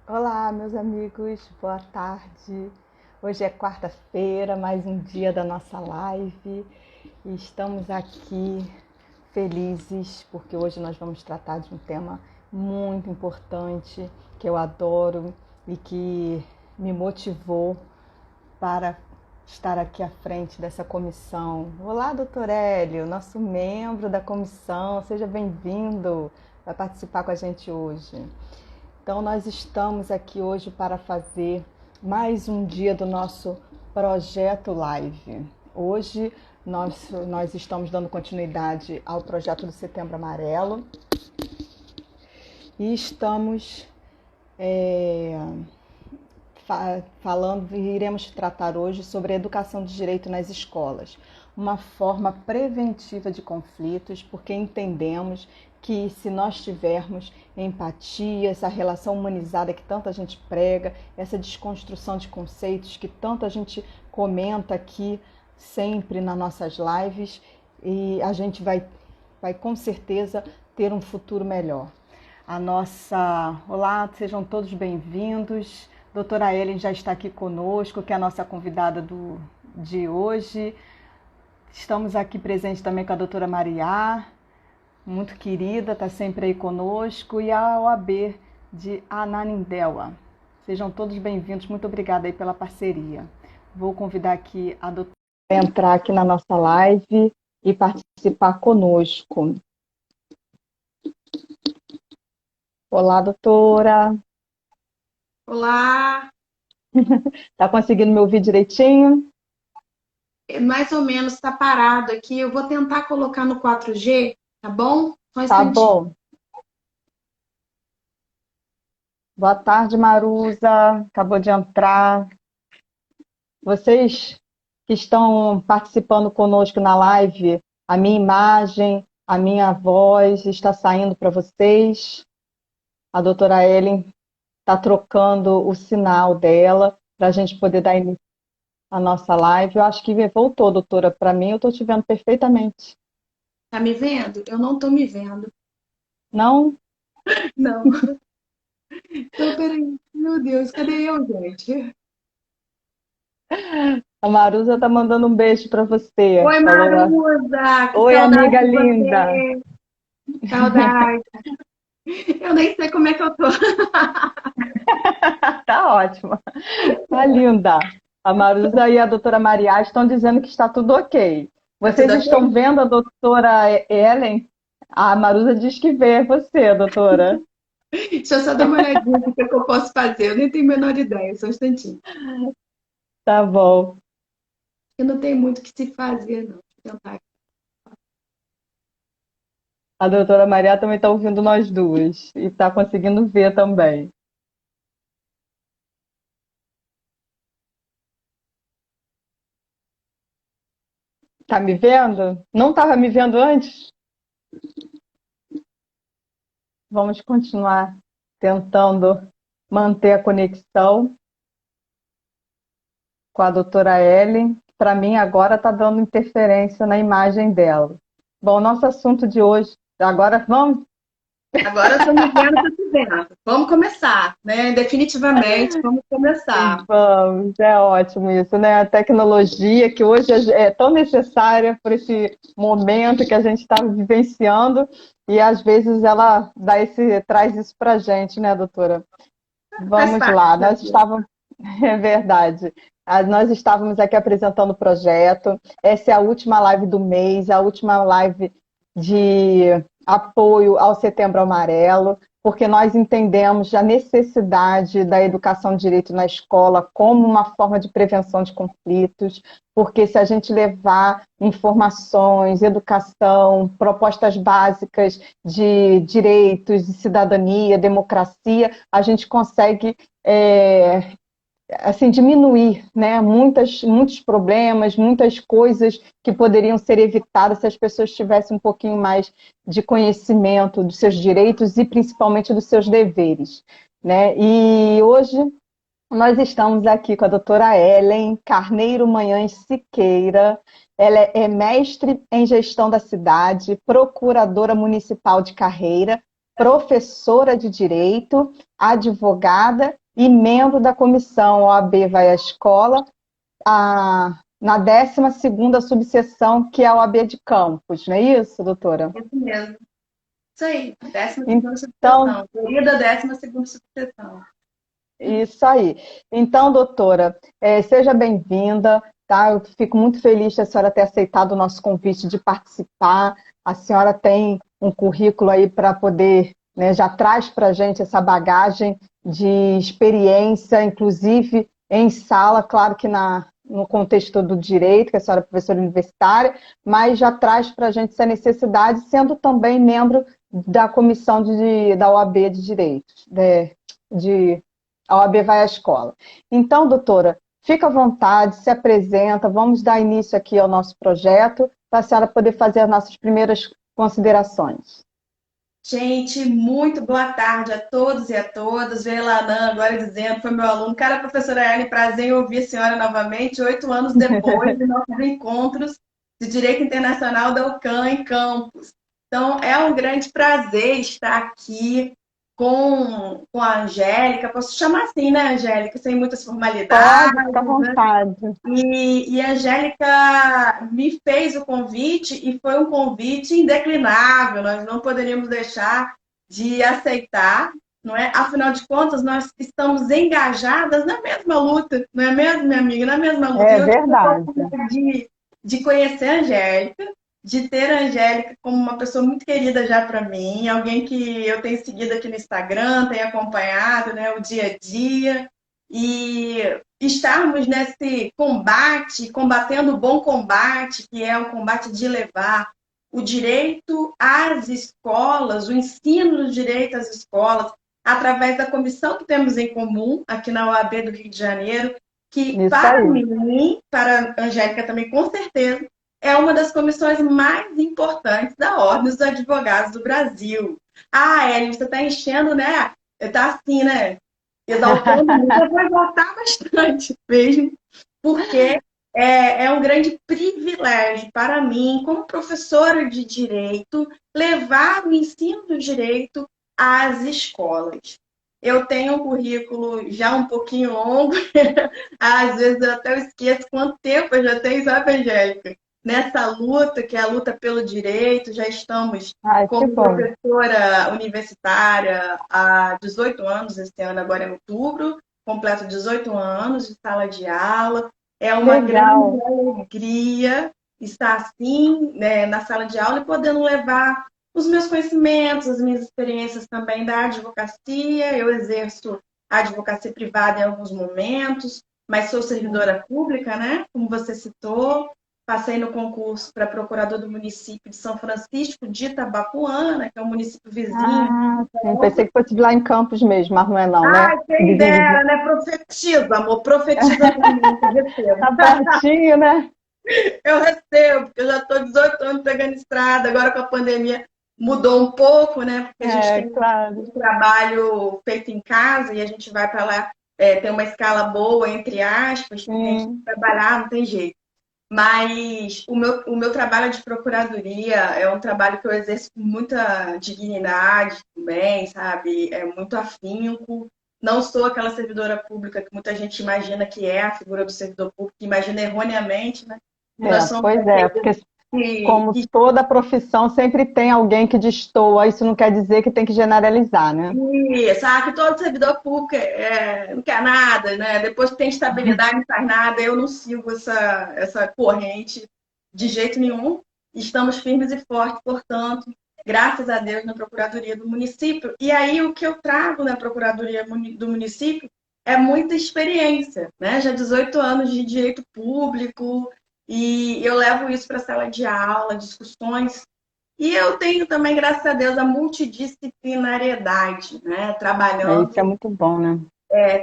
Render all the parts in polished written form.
Olá, meus amigos, boa tarde. Hoje é quarta-feira, mais um dia da nossa live e estamos aqui felizes porque hoje nós vamos tratar de um tema muito importante que eu adoro e que me motivou para estar aqui à frente dessa comissão. Olá, doutor Hélio, nosso membro da comissão, seja bem-vindo, vai participar com a gente hoje. Então, nós estamos aqui hoje para fazer mais um dia do nosso projeto live. Hoje nós estamos dando continuidade ao projeto do Setembro Amarelo e estamos falando, iremos tratar hoje sobre a educação de direito nas escolas, uma forma preventiva de conflitos, porque entendemos que se nós tivermos empatia, essa relação humanizada que tanta gente prega, essa desconstrução de conceitos que tanta gente comenta aqui sempre nas nossas lives, e a gente vai com certeza ter um futuro melhor. Olá, sejam todos bem-vindos. Doutora Ellen já está aqui conosco, que é a nossa convidada de hoje. Estamos aqui presentes também com a doutora Maria, muito querida, está sempre aí conosco, e a OAB de Ananindeua. Sejam todos bem-vindos, muito obrigada aí pela parceria. Vou convidar aqui a doutora a entrar aqui na nossa live e participar conosco. Olá, doutora. Olá, Está conseguindo me ouvir direitinho? mais ou menos está parado aqui. Eu vou tentar colocar no 4G, tá bom? Só um Tá instantinho. bom. Boa tarde, Marusa. Acabou de entrar. Vocês que estão participando conosco na live, a minha imagem, a minha voz está saindo para vocês. A doutora Ellen está trocando o sinal dela para a gente poder dar início à nossa live. Eu acho que voltou, doutora. Para mim, eu estou te vendo perfeitamente. Tá me vendo? Eu não tô me vendo. Não? Não. Então, peraí. Meu Deus, cadê eu, gente? A Marusa está mandando um beijo para você. Oi, Falou lá. Marusa! Que Oi, saudade amiga de linda. você! Saudade! Eu nem sei como é que eu tô. Tá ótima. Tá linda. A Marusa e a doutora Maria estão dizendo que está tudo ok. Tá tudo Vocês estão ok? vendo a doutora Ellen? A Marusa diz que vê você, doutora. Deixa eu só dar uma olhadinha no que é que eu posso fazer. Eu nem tenho a menor ideia, só um instantinho. Tá bom. Eu não tenho muito o que se fazer, não. Deixa eu tentar. A doutora Maria também está ouvindo nós duas e está conseguindo ver também. Tá me vendo? Não estava me vendo antes? Vamos continuar tentando manter a conexão com a doutora Ellen. Para mim, agora está dando interferência na imagem dela. Bom, nosso assunto de hoje, agora vamos? Agora eu estou me vendo, estou te vendo. Vamos começar, né? Definitivamente, vamos começar. Vamos, é ótimo isso, né? A tecnologia que hoje é tão necessária por esse momento que a gente está vivenciando e às vezes ela traz isso para a gente, né, doutora? Faz Vamos parte lá, da nós vida. estávamos, é verdade. Nós estávamos aqui apresentando o projeto. Essa é a última live do mês, a última live de apoio ao Setembro Amarelo, porque nós entendemos a necessidade da educação de direito na escola como uma forma de prevenção de conflitos, porque se a gente levar informações, educação, propostas básicas de direitos, de cidadania, democracia, a gente consegue assim, diminuir, né, muitos problemas, muitas coisas que poderiam ser evitadas se as pessoas tivessem um pouquinho mais de conhecimento dos seus direitos e principalmente dos seus deveres, né? E hoje nós estamos aqui com a doutora Ellen Carneiro Manhães Siqueira. Ela é mestre em gestão da cidade, procuradora municipal de carreira, professora de Direito, advogada e membro da comissão OAB Vai à Escola, na 12ª subseção, que é a OAB de Campos, não é isso, doutora? Isso mesmo. Isso aí, 12ª Então, subseção. Querida 12ª subseção. isso aí. Então, doutora, seja bem-vinda, tá? Eu fico muito feliz de a senhora ter aceitado o nosso convite de participar. A senhora tem um currículo aí para poder, né, já traz para a gente essa bagagem de experiência, inclusive em sala, claro que no contexto do direito, que a senhora é professora universitária, mas já traz para a gente essa necessidade, sendo também membro da comissão da OAB de Direitos, a OAB Vai à Escola. Então, doutora, fica à vontade, se apresenta, vamos dar início aqui ao nosso projeto, para a senhora poder fazer as nossas primeiras considerações. Gente, muito boa tarde a todos e a todas. Veio Lanan agora dizendo, foi meu aluno. Cara, professora Ellen, prazer em ouvir a senhora novamente, 8 anos depois de nossos encontros de Direito Internacional da UCAM em Campos. Então, é um grande prazer estar aqui com a Angélica. Posso chamar assim, né, Angélica? Sem muitas formalidades. Pode, fica à vontade. E a Angélica me fez o convite e foi um convite indeclinável, nós não poderíamos deixar de aceitar, não é? Afinal de contas, nós estamos engajadas na mesma luta, não é mesmo, minha amiga? Na mesma luta. É E eu tive a verdade. oportunidade de conhecer a Angélica, de ter a Angélica como uma pessoa muito querida já para mim, alguém que eu tenho seguido aqui no Instagram, tenho acompanhado, né, o dia a dia. E estarmos nesse combate, combatendo o bom combate, que é o combate de levar o direito às escolas, o ensino do direito às escolas, através da comissão que temos em comum aqui na OAB do Rio de Janeiro, que Isso para aí. mim, para a Angélica também, com certeza, é uma das comissões mais importantes da Ordem dos Advogados do Brasil. Ah, Ellen, você está enchendo, né? Está assim, né? Exaltando muito, vai voltar bastante mesmo, porque é um grande privilégio para mim, como professora de direito, levar o ensino do direito às escolas. Eu tenho um currículo já um pouquinho longo, às vezes eu até esqueço quanto tempo eu já tenho, sabe, Angélica? Nessa luta, que é a luta pelo direito, já estamos Ai, que como bom. professora universitária há 18 anos, esse ano agora em outubro, completo 18 anos de sala de aula. É uma grande Legal. alegria estar assim, né, na sala de aula e podendo levar os meus conhecimentos, as minhas experiências também da advocacia. Eu exerço a advocacia privada em alguns momentos, mas sou servidora pública, né? Como você citou. Passei no concurso para procurador do município de São Francisco de Itabapuana, que é um município vizinho. Ah, sim. Pensei que fosse lá em Campos mesmo, mas não é não, né? Ai, quem Vizinho de... dera, né? Profetiza, amor, profetiza pra mim, que eu recebo. Tá pertinho, né? Eu recebo, porque eu já estou 18 anos pegando estrada, agora com a pandemia mudou um pouco, né? Porque a gente É, tem claro. um trabalho feito em casa e a gente vai para lá, tem uma escala boa, entre aspas, porque a gente tem Sim. que trabalhar, não tem jeito. Mas o meu trabalho de procuradoria é um trabalho que eu exerço com muita dignidade também, sabe? É muito afinco. Não sou aquela servidora pública que muita gente imagina que é a figura do servidor público, que imagina erroneamente, né? Que nós somos Pois é, porque aqueles como que toda profissão sempre tem alguém que destoa, isso não quer dizer que tem que generalizar, né? sabe que todo servidor público não quer nada, né? Depois que tem estabilidade, não faz nada. Eu não sigo essa corrente de jeito nenhum. Estamos firmes e fortes, portanto, graças a Deus, na Procuradoria do Município. E aí, o que eu trago na Procuradoria do Município é muita experiência, né? Já 18 anos de direito público, e eu levo isso para a sala de aula, discussões. E eu tenho também, graças a Deus, a multidisciplinariedade, né? Isso é muito bom, né?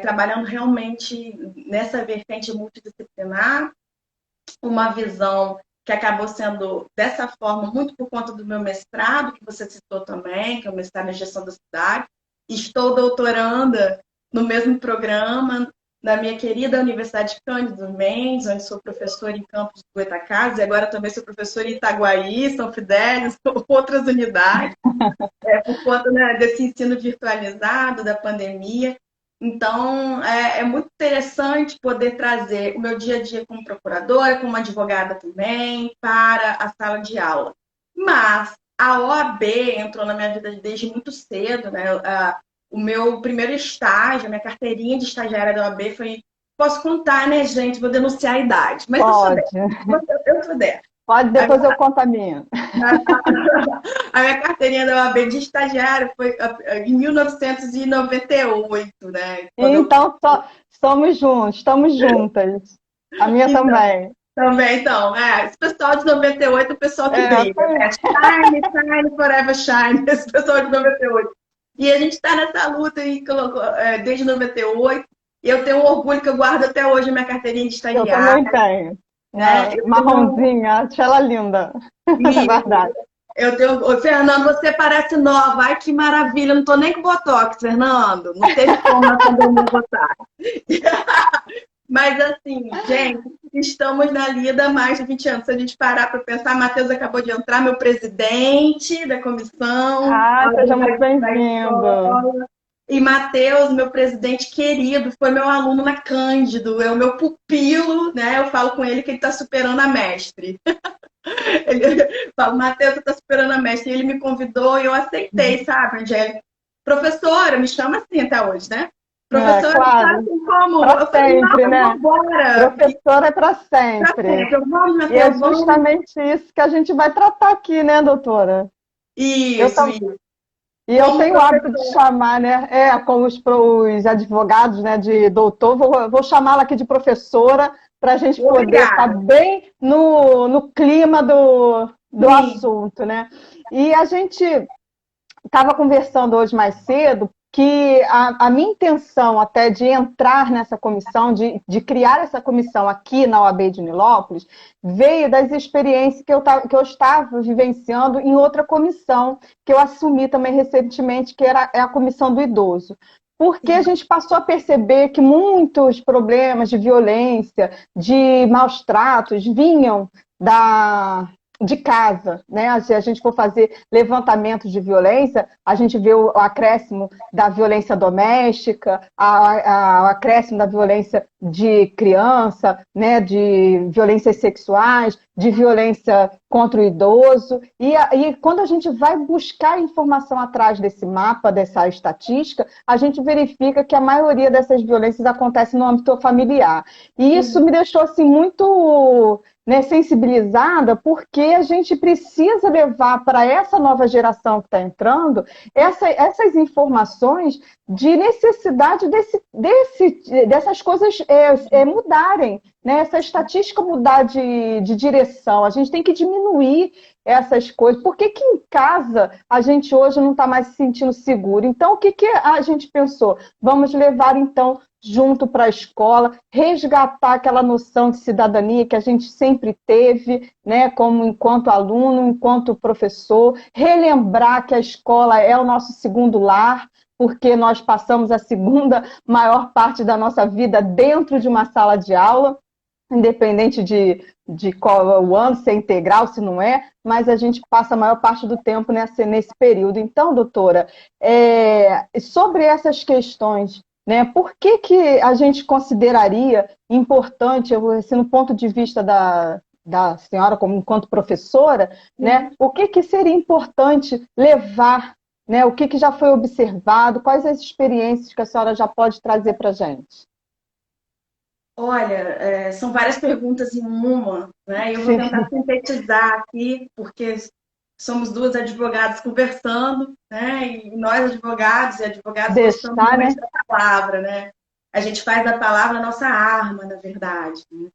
Trabalhando realmente nessa vertente multidisciplinar, uma visão que acabou sendo dessa forma muito por conta do meu mestrado, que você citou também, que é o mestrado em gestão da cidade. Estou doutoranda no mesmo programa, na minha querida Universidade Cândido Mendes, onde sou professora em campus do Goytacazes, e agora também sou professora em Itaguaí, São Fidélis, outras unidades, por conta, né, desse ensino virtualizado, da pandemia. Então, é muito interessante poder trazer o meu dia a dia como procuradora, como advogada também, para a sala de aula. Mas a OAB entrou na minha vida desde muito cedo, né? O meu primeiro estágio, a minha carteirinha de estagiária da OAB foi. Posso contar, né, gente? Vou denunciar a idade, mas eu sou Pode, dessa. Eu sou dessa. pode, A depois eu conto a minha. a minha carteirinha da OAB de estagiária foi em 1998, né? Quando eu Então, somos juntos, estamos juntas. A minha então, também. também, então, esse pessoal de 98 é o pessoal que É, briga, né? Shine, shine, forever shine, esse pessoal de 98. E a gente está nessa luta e colocou, desde 98, e eu tenho um orgulho que eu guardo até hoje a minha carteirinha de eu também estagiária, tenho. né? Eu tenho, Marronzinha, acho ela linda. É e verdade. eu tenho, ô, Fernando, você parece nova, ai que maravilha, não tô nem com botox, Fernando, não teve como na pandemia botar. Mas assim, gente, estamos na lida há mais de 20 anos. Se a gente parar para pensar, Matheus acabou de entrar, meu presidente da comissão, Ah, seja muito da bem-vindo. escola. E Matheus, meu presidente querido, foi meu aluno na Cândido, é o meu pupilo, né? Eu falo com ele que ele está superando a mestre. Ele fala, Matheus, você está superando a mestre. E ele me convidou e eu aceitei, sabe, Angélica? Professora, me chama assim até hoje, né? É, Professora, claro, assim como? para Eu falei, sempre, não, né? vamos embora. Professora é para Pra sempre. sempre. Vamos, E é Matheus, vamos. justamente isso que a gente vai tratar aqui, né, doutora? Eu, Isso, isso. E eu Como tenho o hábito de professor. chamar, né? Como os advogados, né, de doutor, vou chamá-la aqui de professora para a gente poder estar Obrigada. bem no clima do Sim. assunto, né? E a gente estava conversando hoje mais cedo que a minha intenção até de entrar nessa comissão, de criar essa comissão aqui na OAB de Nilópolis, veio das experiências que eu estava vivenciando em outra comissão, que eu assumi também recentemente, que é a comissão do idoso. Porque a gente passou a perceber que muitos problemas de violência, de maus tratos, vinham de casa, né? Se a gente for fazer levantamento de violência, a gente vê o acréscimo da violência doméstica, o acréscimo da violência de criança, né? De violências sexuais, de violência contra o idoso. E quando a gente vai buscar informação atrás desse mapa, dessa estatística, a gente verifica que a maioria dessas violências acontece no âmbito familiar. E isso me deixou assim muito, né, sensibilizada, porque a gente precisa levar para essa nova geração que está entrando essas informações de necessidade dessas coisas mudarem, né? Essa estatística mudar de direção. A gente tem que diminuir essas coisas. Por que que em casa a gente hoje não está mais se sentindo seguro? Então, o que que a gente pensou? Vamos levar, então, junto para a escola, resgatar aquela noção de cidadania que a gente sempre teve, né, como enquanto aluno, enquanto professor, relembrar que a escola é o nosso segundo lar, porque nós passamos a segunda maior parte da nossa vida dentro de uma sala de aula, independente de qual é o ano, se é integral, se não é, mas a gente passa a maior parte do tempo nesse período. Então, doutora, sobre essas questões, né, por que que a gente consideraria importante, assim, no ponto de vista da senhora como enquanto professora, né, o que que seria importante levar, né, o que que já foi observado, quais as experiências que a senhora já pode trazer para a gente? Olha, são várias perguntas em uma, né? Eu vou Sim, tentar sintetizar aqui, porque somos duas advogadas conversando, né? E nós, advogados e advogadas, gostamos deixar, muito né? da palavra, né? A gente faz da palavra a nossa arma, na verdade, né?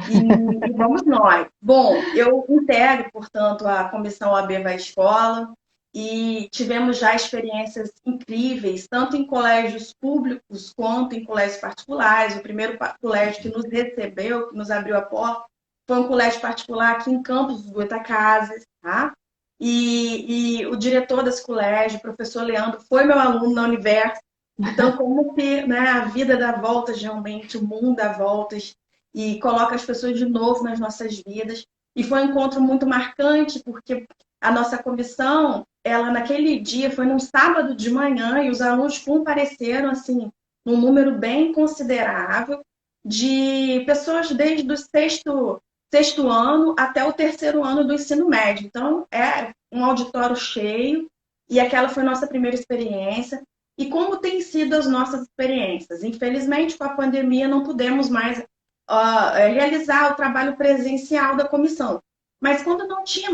E vamos nós. Bom, eu integro, portanto, a Comissão OAB Vai Escola e tivemos já experiências incríveis, tanto em colégios públicos quanto em colégios particulares. O primeiro colégio que nos recebeu, que nos abriu a porta, foi um colégio particular aqui em Campos dos Goytacazes, tá? E o diretor desse colégio, o professor Leandro, foi meu aluno na Universo. Então, como que, né, a vida dá voltas realmente, o mundo dá voltas e coloca as pessoas de novo nas nossas vidas. E foi um encontro muito marcante, porque a nossa comissão, ela naquele dia foi num sábado de manhã e os alunos compareceram, assim, um número bem considerável de pessoas desde o sexto ano até o terceiro ano do ensino médio. Então, é um auditório cheio e aquela foi a nossa primeira experiência. E como têm sido as nossas experiências? Infelizmente, com a pandemia, não pudemos mais realizar o trabalho presencial da comissão. Mas quando não tinha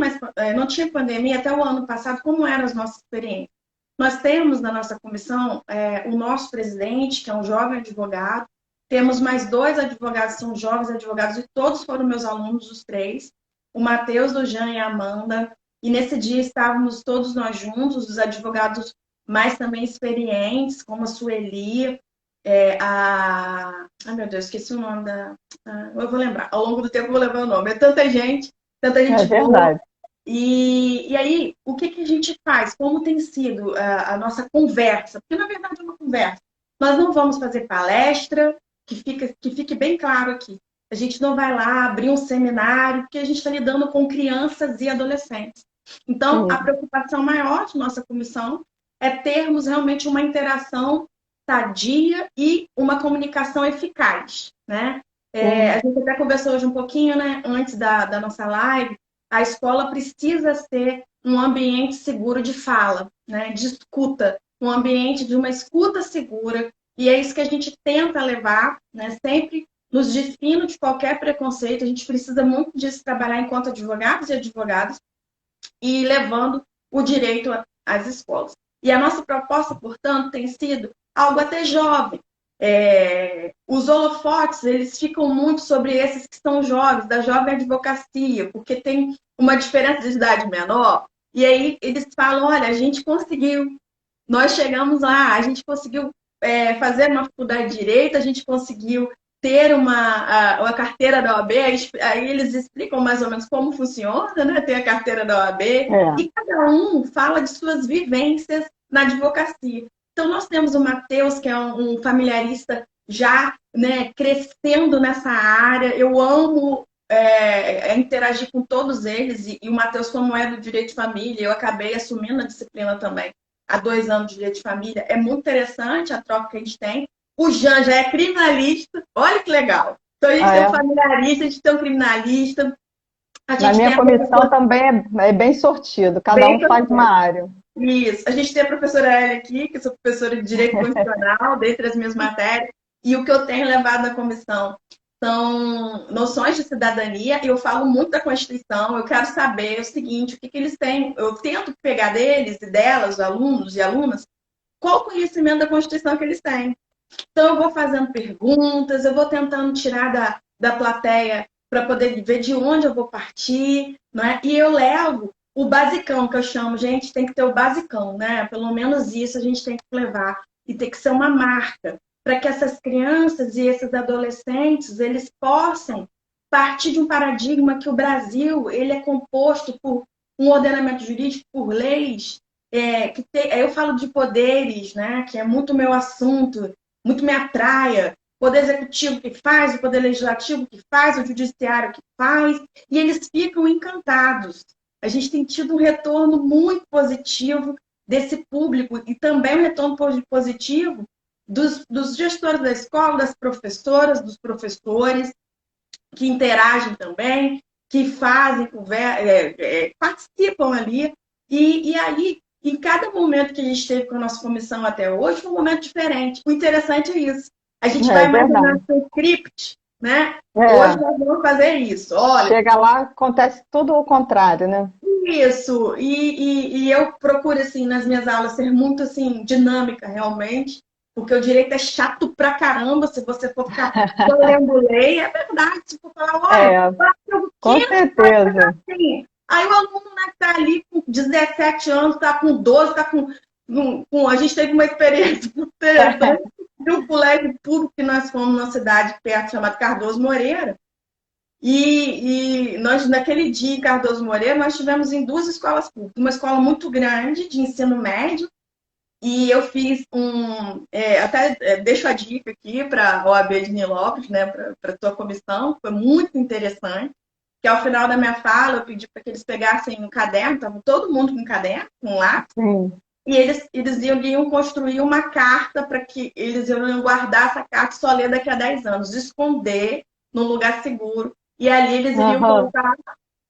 pandemia, até o ano passado, como eram as nossas experiências? Nós temos na nossa comissão o nosso presidente, que é um jovem advogado, temos mais dois advogados, são jovens advogados, e todos foram meus alunos, os três, o Matheus, o Jean e a Amanda. E nesse dia estávamos todos nós juntos, os advogados mais também experientes, como a Sueli, Ai, meu Deus, esqueci o nome da... eu vou lembrar, ao longo do tempo eu vou lembrar o nome. É tanta É gente boa. verdade. E aí, o que a gente faz? Como tem sido a nossa conversa? Porque, na verdade, é uma conversa. Nós não vamos fazer palestra, que fique bem claro aqui. A gente não vai lá abrir um seminário, porque a gente está lidando com crianças e adolescentes. Então, a Sim, preocupação maior de nossa comissão é termos realmente uma interação sadia e uma comunicação eficaz, né? A sim, gente até conversou hoje um pouquinho, né, antes da nossa live, a escola precisa ser um ambiente seguro de fala, né, de escuta, um ambiente de uma escuta segura, e é isso que a gente tenta levar, né, sempre nos despindo de qualquer preconceito, a gente precisa muito disso trabalhar enquanto advogados e advogadas, e levando o direito às escolas. E a nossa proposta, portanto, tem sido algo até jovem. Os holofotes, eles ficam muito sobre esses que são jovens, da jovem advocacia, porque tem uma diferença de idade menor, e aí eles falam, olha, a gente conseguiu, nós chegamos lá, a gente conseguiu fazer uma faculdade de Direito, a gente conseguiu ter uma carteira da OAB, aí eles explicam mais ou menos como funciona, né? Ter a carteira da OAB, é. e cada um fala de suas vivências na advocacia. Então, nós temos o Matheus, que é um familiarista já, né, crescendo nessa área. Eu amo interagir com todos eles, e o Matheus, como é do direito de família, eu acabei assumindo a disciplina também há 2 anos de direito de família. É muito interessante a troca que a gente tem. O Jean já é criminalista, olha que legal. Então a gente Ah, tem um é. familiarista, a gente tem um criminalista, a Na gente minha tem a comissão professora também é bem sortido, cada bem um faz uma área. isso. A gente tem a professora Elia aqui, que eu sou professora de Direito Constitucional, dentre as minhas matérias, e o que eu tenho levado na comissão são noções de cidadania, e eu falo muito da Constituição, eu quero saber o seguinte, o que eles têm, eu tento pegar deles e delas, alunos e alunas, qual o conhecimento da Constituição que eles têm. Então, eu vou fazendo perguntas, eu vou tentando tirar da plateia para poder ver de onde eu vou partir, né? E eu levo o basicão, que eu chamo, gente, tem que ter o basicão, né? Pelo menos isso a gente tem que levar. E tem que ser uma marca, para que essas crianças e esses adolescentes, eles possam partir de um paradigma que o Brasil, ele é composto por um ordenamento jurídico, por leis, eu falo de poderes, né? Que é muito meu assunto, muito me atraia. O poder executivo que faz, o poder legislativo que faz, o judiciário que faz, e eles ficam encantados. A gente tem tido um retorno muito positivo desse público e também um retorno positivo dos gestores da escola, das professoras, dos professores, que interagem também, que fazem, participam ali. E aí, em cada momento que a gente teve com a nossa comissão até hoje, foi um momento diferente. O interessante é isso. A gente É vai imaginar verdade. seu script, né? Hoje É, nós vamos fazer isso. Olha, chega lá, acontece tudo o contrário, né? isso. E eu procuro, assim, nas minhas aulas, ser muito, assim, dinâmica, realmente. Porque o direito é chato pra caramba se você for ficar só lendo lei. É verdade. Se for falar, olha, É, o artigo com 5º vai fazer certeza. assim. Aí o aluno, né, que tá ali com 17 anos, tá com 12, tá a gente teve uma experiência muito interessante de um colégio público que nós fomos numa cidade perto chamada Cardoso Moreira. E nós, naquele dia em Cardoso Moreira, nós tivemos em duas escolas públicas. Uma escola muito grande, de ensino médio, E eu fiz deixo a dica aqui para a OAB de Nilópolis, né, para a sua comissão, foi muito interessante, que ao final da minha fala eu pedi para que eles pegassem um caderno, estava todo mundo com um caderno, com um lápis, Sim. e eles iam construir uma carta para que eles iam guardar essa carta e só ler daqui a 10 anos, esconder num lugar seguro, e ali eles iriam Aham. colocar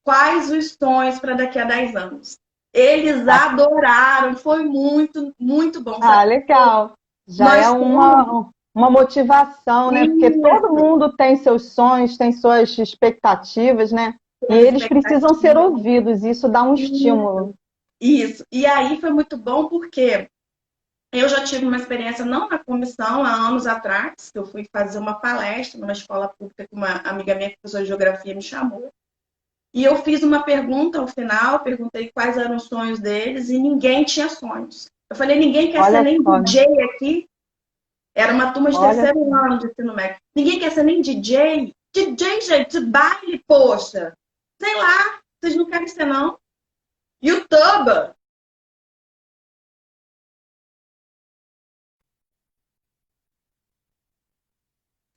quais os sonhos para daqui a 10 anos. Eles Tá. adoraram, foi muito, muito bom. Ah, legal. Já é Nós temos uma motivação, né? Porque todo isso, mundo tem seus sonhos, tem suas expectativas, né? E as eles precisam ser expectativas. ouvidos, isso dá um estímulo. Isso. E aí foi muito bom porque eu já tive uma experiência, não na comissão, há anos atrás, que eu fui fazer uma palestra numa escola pública que uma amiga minha, professora de geografia, me chamou. E eu fiz uma pergunta ao final, perguntei quais eram os sonhos deles e ninguém tinha sonhos. Eu falei, ninguém quer ser Olha nem só, né? DJ aqui. Era uma turma de Olha terceiro só. ano de ensino médio. Ninguém quer ser nem DJ. DJ, gente, baile, poxa. Sei lá, vocês não querem ser, não. YouTuber.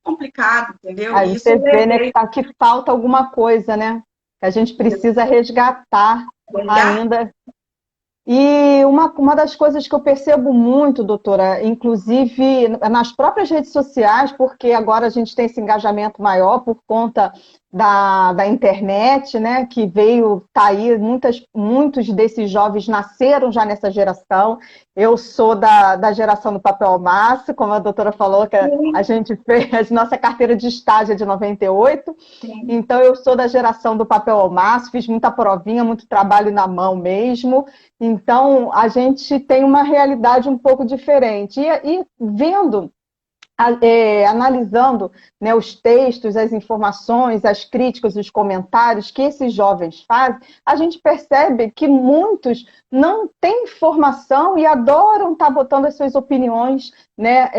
Complicado, entendeu? Aí E isso você eu vê, né, levei. que falta alguma coisa, né? Que a gente precisa resgatar ainda. E uma das coisas que eu percebo muito, doutora, inclusive nas próprias redes sociais, porque agora a gente tem esse engajamento maior por conta da internet, né, que veio, tá aí, muitos desses jovens nasceram já nessa geração. Eu sou da geração do papel ao maço, como a doutora falou, que a Sim, gente fez, nossa carteira de estágio é de 98. sim. Então, eu sou da geração do papel ao maço, fiz muita provinha, muito trabalho na mão mesmo. Então, a gente tem uma realidade um pouco diferente. E vendo, analisando, né, os textos, as informações, as críticas, os comentários que esses jovens fazem, a gente percebe que muitos não têm formação e adoram estar botando as suas opiniões, né,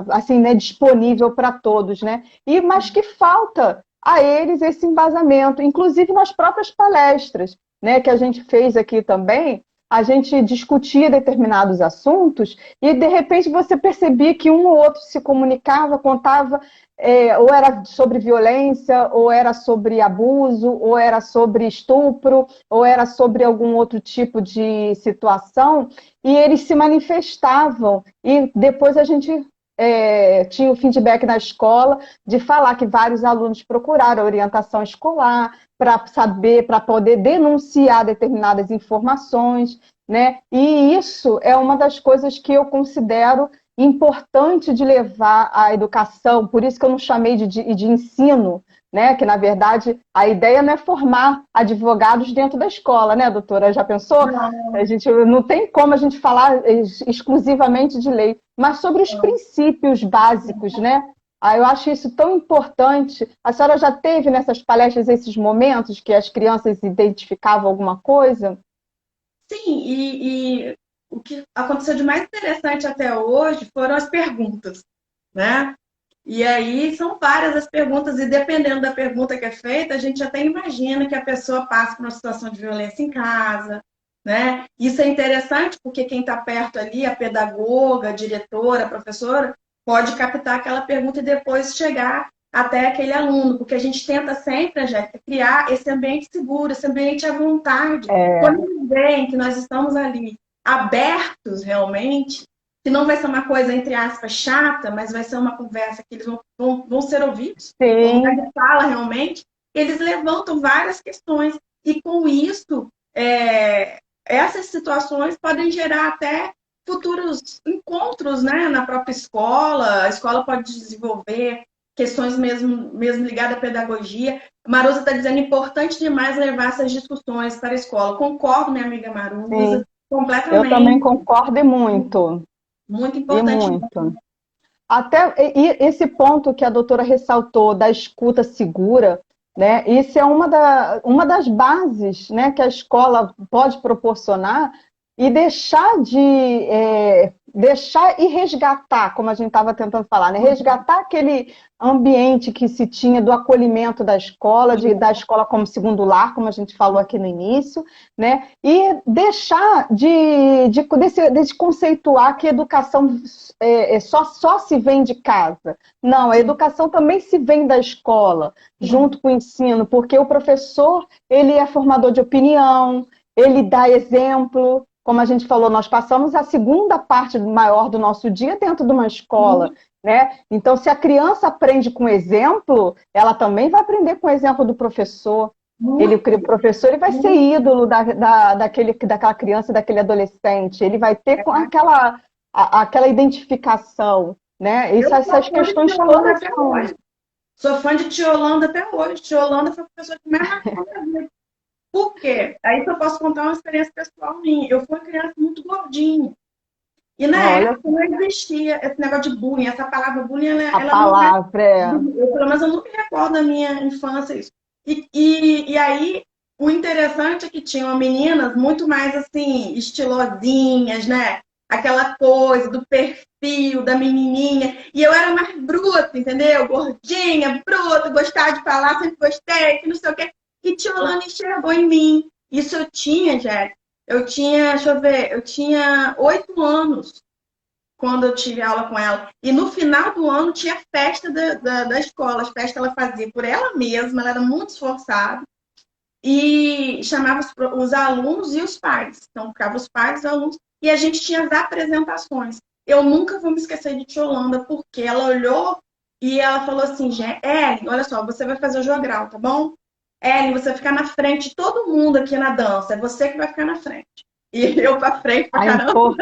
assim, né, disponível para todos, né? Mas que falta a eles esse embasamento, inclusive nas próprias palestras, né, que a gente fez aqui também. A gente discutia determinados assuntos e, de repente, você percebia que um ou outro se comunicava, contava, ou era sobre violência, ou era sobre abuso, ou era sobre estupro, ou era sobre algum outro tipo de situação, e eles se manifestavam. E depois a gente tinha o feedback na escola de falar que vários alunos procuraram a orientação escolar para saber, para poder denunciar determinadas informações, né? E isso é uma das coisas que eu considero importante de levar à educação, por isso que eu não chamei de ensino, né? Que na verdade a ideia não é formar advogados dentro da escola, né, doutora? Já pensou? A Não, gente não tem como a gente falar exclusivamente de lei, mas sobre os não. princípios básicos, né? Eu acho isso tão importante. A senhora já teve nessas palestras esses momentos que as crianças identificavam alguma coisa? Sim, e o que aconteceu de mais interessante até hoje foram as perguntas, né? E aí são várias as perguntas, e dependendo da pergunta que é feita, a gente até imagina que a pessoa passa por uma situação de violência em casa, né? Isso é interessante porque quem está perto ali, a pedagoga, a diretora, a professora, pode captar aquela pergunta e depois chegar até aquele aluno, porque a gente tenta sempre, Angélica, criar esse ambiente seguro, esse ambiente à vontade. Quando É, eles veem que nós estamos ali abertos realmente, que não vai ser uma coisa, entre aspas, chata, mas vai ser uma conversa que eles vão ser ouvidos, um lugar sim, de fala realmente, eles levantam várias questões. E com isso, essas situações podem gerar até futuros encontros, né, na própria escola. A escola pode desenvolver questões mesmo ligadas à pedagogia. Marusa está dizendo importante demais levar essas discussões para a escola. Concordo, minha amiga Marusa, sim. Eu também completamente. concordo e muito, Muito e importante. muito. Até esse ponto que a doutora ressaltou da escuta segura, né? Isso é uma das bases, né, que a escola pode proporcionar, e deixar e resgatar, como a gente estava tentando falar, né? Resgatar aquele ambiente que se tinha do acolhimento da escola, da escola como segundo lar, como a gente falou aqui no início, né? E deixar de conceituar que educação só se vem de casa. Não, a educação também se vem da escola, junto com o ensino, porque o professor, ele é formador de opinião, ele dá exemplo. Como a gente falou, nós passamos a segunda parte maior do nosso dia dentro de uma escola, né? Então, se a criança aprende com exemplo, ela também vai aprender com o exemplo do professor. O professor ele vai ser ídolo daquela criança, daquele adolescente. Ele vai ter aquela identificação, né? Essas questões todas são... Sou fã de Tia Holanda até hoje. Tia Holanda foi a professora que mais marcou a minha vida. Por quê? Aí eu posso contar uma experiência pessoal minha. Eu fui uma criança muito gordinha. E na época não existia esse negócio de bullying. Essa palavra bullying, pelo menos eu não me recordo da minha infância isso. E aí, o interessante é que tinham meninas muito mais assim, estilosinhas, né? Aquela coisa do perfil da menininha. E eu era mais bruta, entendeu? Gordinha, bruta, gostava de falar, sempre gostei, que não sei o quê. E Tia Holanda enxergou em mim. Isso eu tinha, Jack. Deixa eu ver, eu tinha 8 anos quando eu tive aula com ela. E no final do ano tinha festa da escola. As festas ela fazia por ela mesma, ela era muito esforçada. E chamava os alunos e os pais. Então, ficava os pais e os alunos. E a gente tinha as apresentações. Eu nunca vou me esquecer de Tia Holanda, porque ela olhou e ela falou assim, Ellen, olha só, você vai fazer o jogral, tá bom? Ellen, você vai ficar na frente de todo mundo aqui na dança. É você que vai ficar na frente. E eu pra frente pra caramba.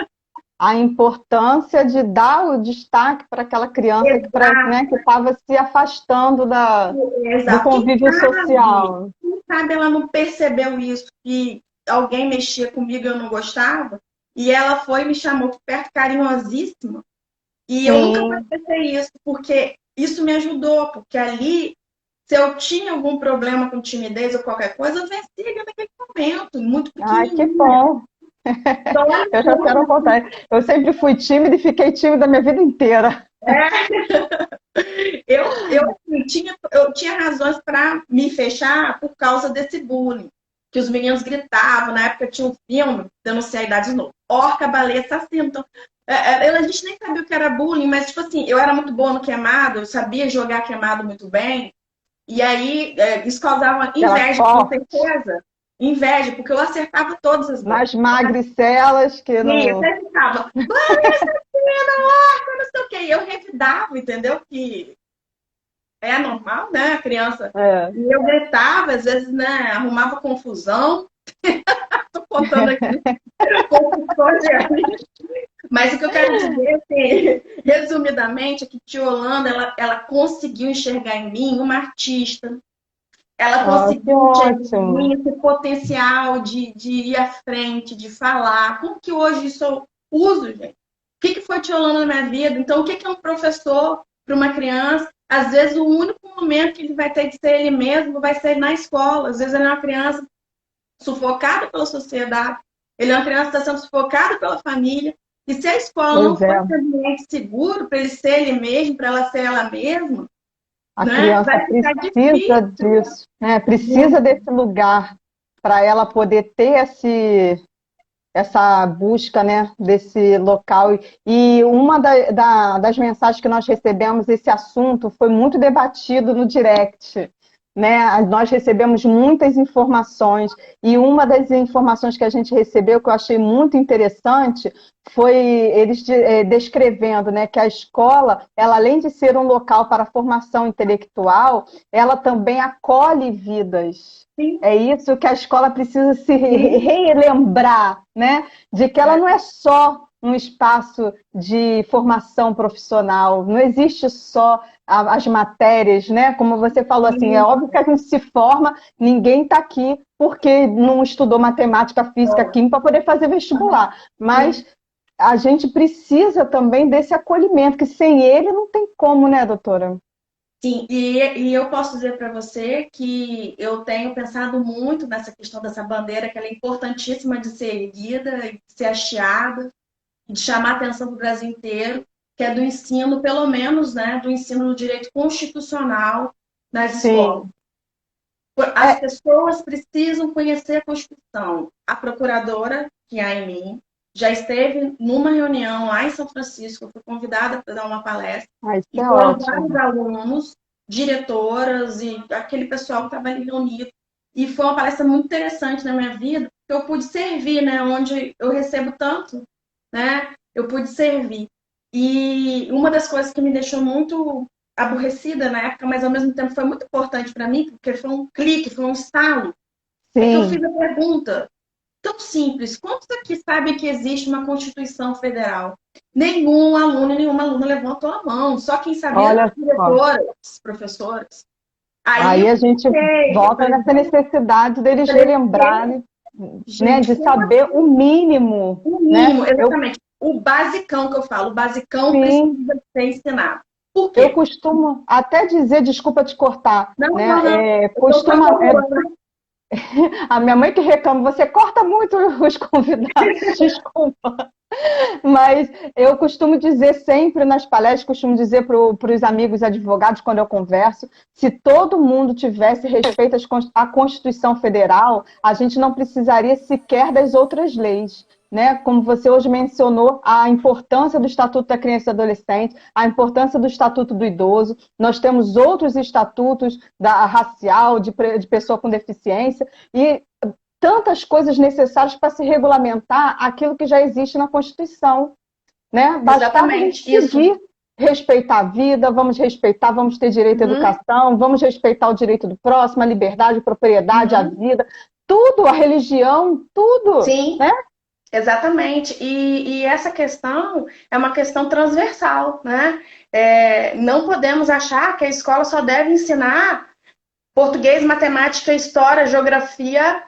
A importância de dar o destaque para aquela criança que estava se afastando do convívio social. Quem sabe ela não percebeu isso, que alguém mexia comigo e eu não gostava, e ela foi e me chamou por perto, carinhosíssima, e eu nunca vou esquecer isso, porque isso me ajudou, porque ali, se eu tinha algum problema com timidez ou qualquer coisa, eu vencia naquele momento, muito pequenininho. Ai, que bom! Eu já quero contar. Eu sempre fui tímida e fiquei tímida a minha vida inteira. Eu tinha razões para me fechar por causa desse bullying. Que os meninos gritavam. Na época tinha um filme, eu não sei a idade de novo, Orca, Baleia, Assassino. Então, a gente nem sabia o que era bullying, mas, tipo assim, eu era muito boa no queimado, eu sabia jogar queimado muito bem. E aí, isso causava inveja, com certeza. Inveja, porque eu acertava todas as bolas. Nas magricelas que não... Sim, eu sempre ficava, não sei o quê. E eu revidava, entendeu? Que é normal, né? A criança. E eu gritava, às vezes, né? Arrumava confusão. Tô contando aqui. Mas o que eu quero dizer, assim, resumidamente, é que Tia Holanda, ela conseguiu enxergar em mim uma artista. Ela conseguiu enxergar em mim esse potencial de ir à frente, de falar. Como que hoje isso eu uso, gente? O que foi Tia Holanda na minha vida? Então, o que é um professor para uma criança? Às vezes, o único momento que ele vai ter de ser ele mesmo vai ser na escola. Às vezes, ele é uma criança sufocada pela sociedade. Ele é uma criança que está sendo sufocada pela família. E se a escola não for um ambiente seguro para ele ser ele mesmo, para ela ser ela mesma, a criança precisa disso, né? Precisa desse lugar para ela poder ter essa busca, né, desse local. E uma das mensagens que nós recebemos, esse assunto foi muito debatido no direct, né? Nós recebemos muitas informações e uma das informações que a gente recebeu que eu achei muito interessante foi eles descrevendo, né, que a escola, ela além de ser um local para formação intelectual, ela também acolhe vidas. Sim. É isso que a escola precisa se relembrar, né, de que ela não é só um espaço de formação profissional, não existe só as matérias, né? Como você falou, assim, é óbvio que a gente se forma, ninguém está aqui porque não estudou matemática, física, química para poder fazer vestibular, mas a gente precisa também desse acolhimento, que sem ele não tem como, né, doutora? Sim, e eu posso dizer para você que eu tenho pensado muito nessa questão dessa bandeira, que ela é importantíssima de ser erguida, de ser hasteada, e de chamar a atenção do Brasil inteiro, que é do ensino, pelo menos, né, do ensino do direito constitucional nas escolas. Sim. As É, pessoas precisam conhecer a Constituição. A procuradora, que é a mim, já esteve numa reunião lá em São Francisco, eu fui convidada para dar uma palestra, isso e é foram vários ótimo. alunos, diretoras e aquele pessoal que estava ali reunido. E foi uma palestra muito interessante na minha vida, porque eu pude servir, né, onde eu recebo tanto, né, eu pude servir. E uma das coisas que me deixou muito aborrecida na época, mas ao mesmo tempo foi muito importante para mim, porque foi um clique, foi um estalo. É que eu fiz Sim, a pergunta tão simples: quantos aqui sabem que existe uma Constituição Federal? Nenhum aluno e nenhuma aluna levantou a mão, só quem sabia eram as olha só. diretoras, professoras. Aí Aí eu a gente fiquei, eu volta falei, nessa necessidade deles relembrarem, né, gente, de como saber o mínimo, o né? mínimo, exatamente, o basicão que eu falo, o basicão Sim, precisa ser ensinado. Por eu quê? costumo até dizer, desculpa te cortar, Não, não, né? não. É, Eu estou costuma, falando. a minha mãe que reclama, você corta muito os convidados, desculpa. Mas eu costumo dizer sempre nas palestras, costumo dizer para os amigos advogados quando eu converso, se todo mundo tivesse respeito à Constituição Federal, a gente não precisaria sequer das outras leis. Né? Como você hoje mencionou, a importância do Estatuto da Criança e do Adolescente, a importância do Estatuto do Idoso, nós temos outros estatutos da racial, de pessoa com deficiência, e tantas coisas necessárias para se regulamentar aquilo que já existe na Constituição, né? Bastava a gente Exatamente, isso. seguir, respeitar a vida, vamos respeitar, vamos ter direito à Uhum, educação, vamos respeitar o direito do próximo, a liberdade, a propriedade, a uhum. vida, tudo, a religião, tudo, Sim, né? exatamente. E essa questão é uma questão transversal, né? Não podemos achar que a escola só deve ensinar português, matemática, história, geografia,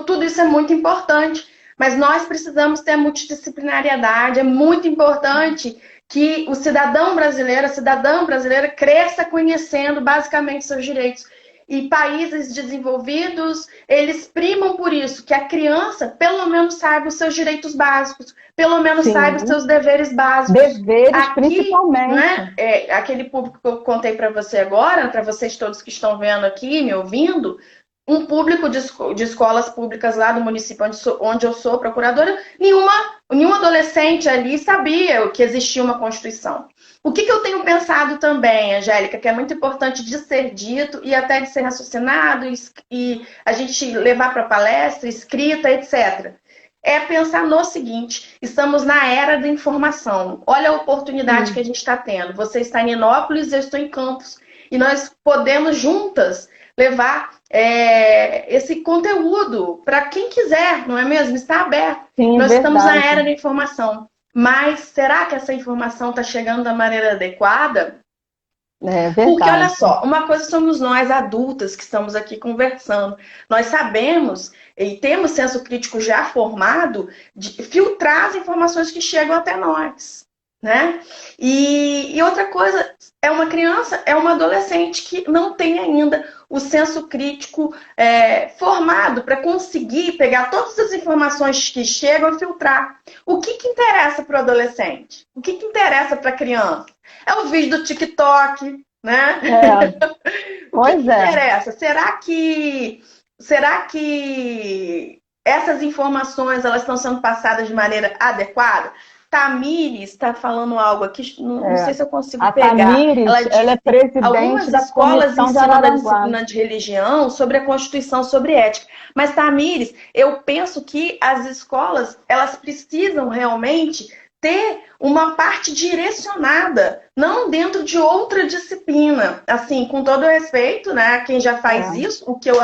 tudo isso é muito importante. Mas nós precisamos ter multidisciplinariedade, é muito importante que o cidadão brasileiro, a cidadã brasileira cresça conhecendo basicamente seus direitos. E países desenvolvidos, eles primam por isso, que a criança pelo menos saiba os seus direitos básicos, pelo menos saiba os Sim, seus deveres básicos. deveres Aqui, não principalmente. aquele público que eu contei para você agora, para vocês todos que estão vendo aqui, me ouvindo, um público de escolas públicas lá do município onde eu sou procuradora, nenhum adolescente ali sabia que existia uma Constituição. O que eu tenho pensado também, Angélica, que é muito importante de ser dito e até de ser raciocinado e a gente levar para palestra, escrita, etc. É pensar no seguinte: estamos na era da informação. Olha a oportunidade que a Sim, gente está tendo. Você está em Inópolis, eu estou em Campos. E nós podemos juntas levar esse conteúdo para quem quiser, não é mesmo? Está aberto. sim, Nós estamos na verdade. era da informação. Mas será que essa informação está chegando da maneira adequada? É Porque olha verdade. só, uma coisa somos nós adultas que estamos aqui conversando. Nós sabemos e temos senso crítico já formado de filtrar as informações que chegam até nós, né? E outra coisa, é uma criança, é uma adolescente que não tem ainda o senso crítico formado para conseguir pegar todas as informações que chegam e filtrar. O que interessa para o adolescente? O que interessa para a criança? É o vídeo do TikTok, né? É, O que pois é. interessa? Será que essas informações elas estão sendo passadas de maneira adequada? Tamires está falando algo aqui, não sei É. se eu consigo A pegar. Ela Tamires, ela é disse: presidente algumas da escolas Comissão de ensinam da Araranguá. disciplina de religião sobre a Constituição, sobre ética. Mas, Tamires, eu penso que as escolas elas precisam realmente ter uma parte direcionada, não dentro de outra disciplina. Assim, com todo o respeito, né, quem já faz É. isso, o que eu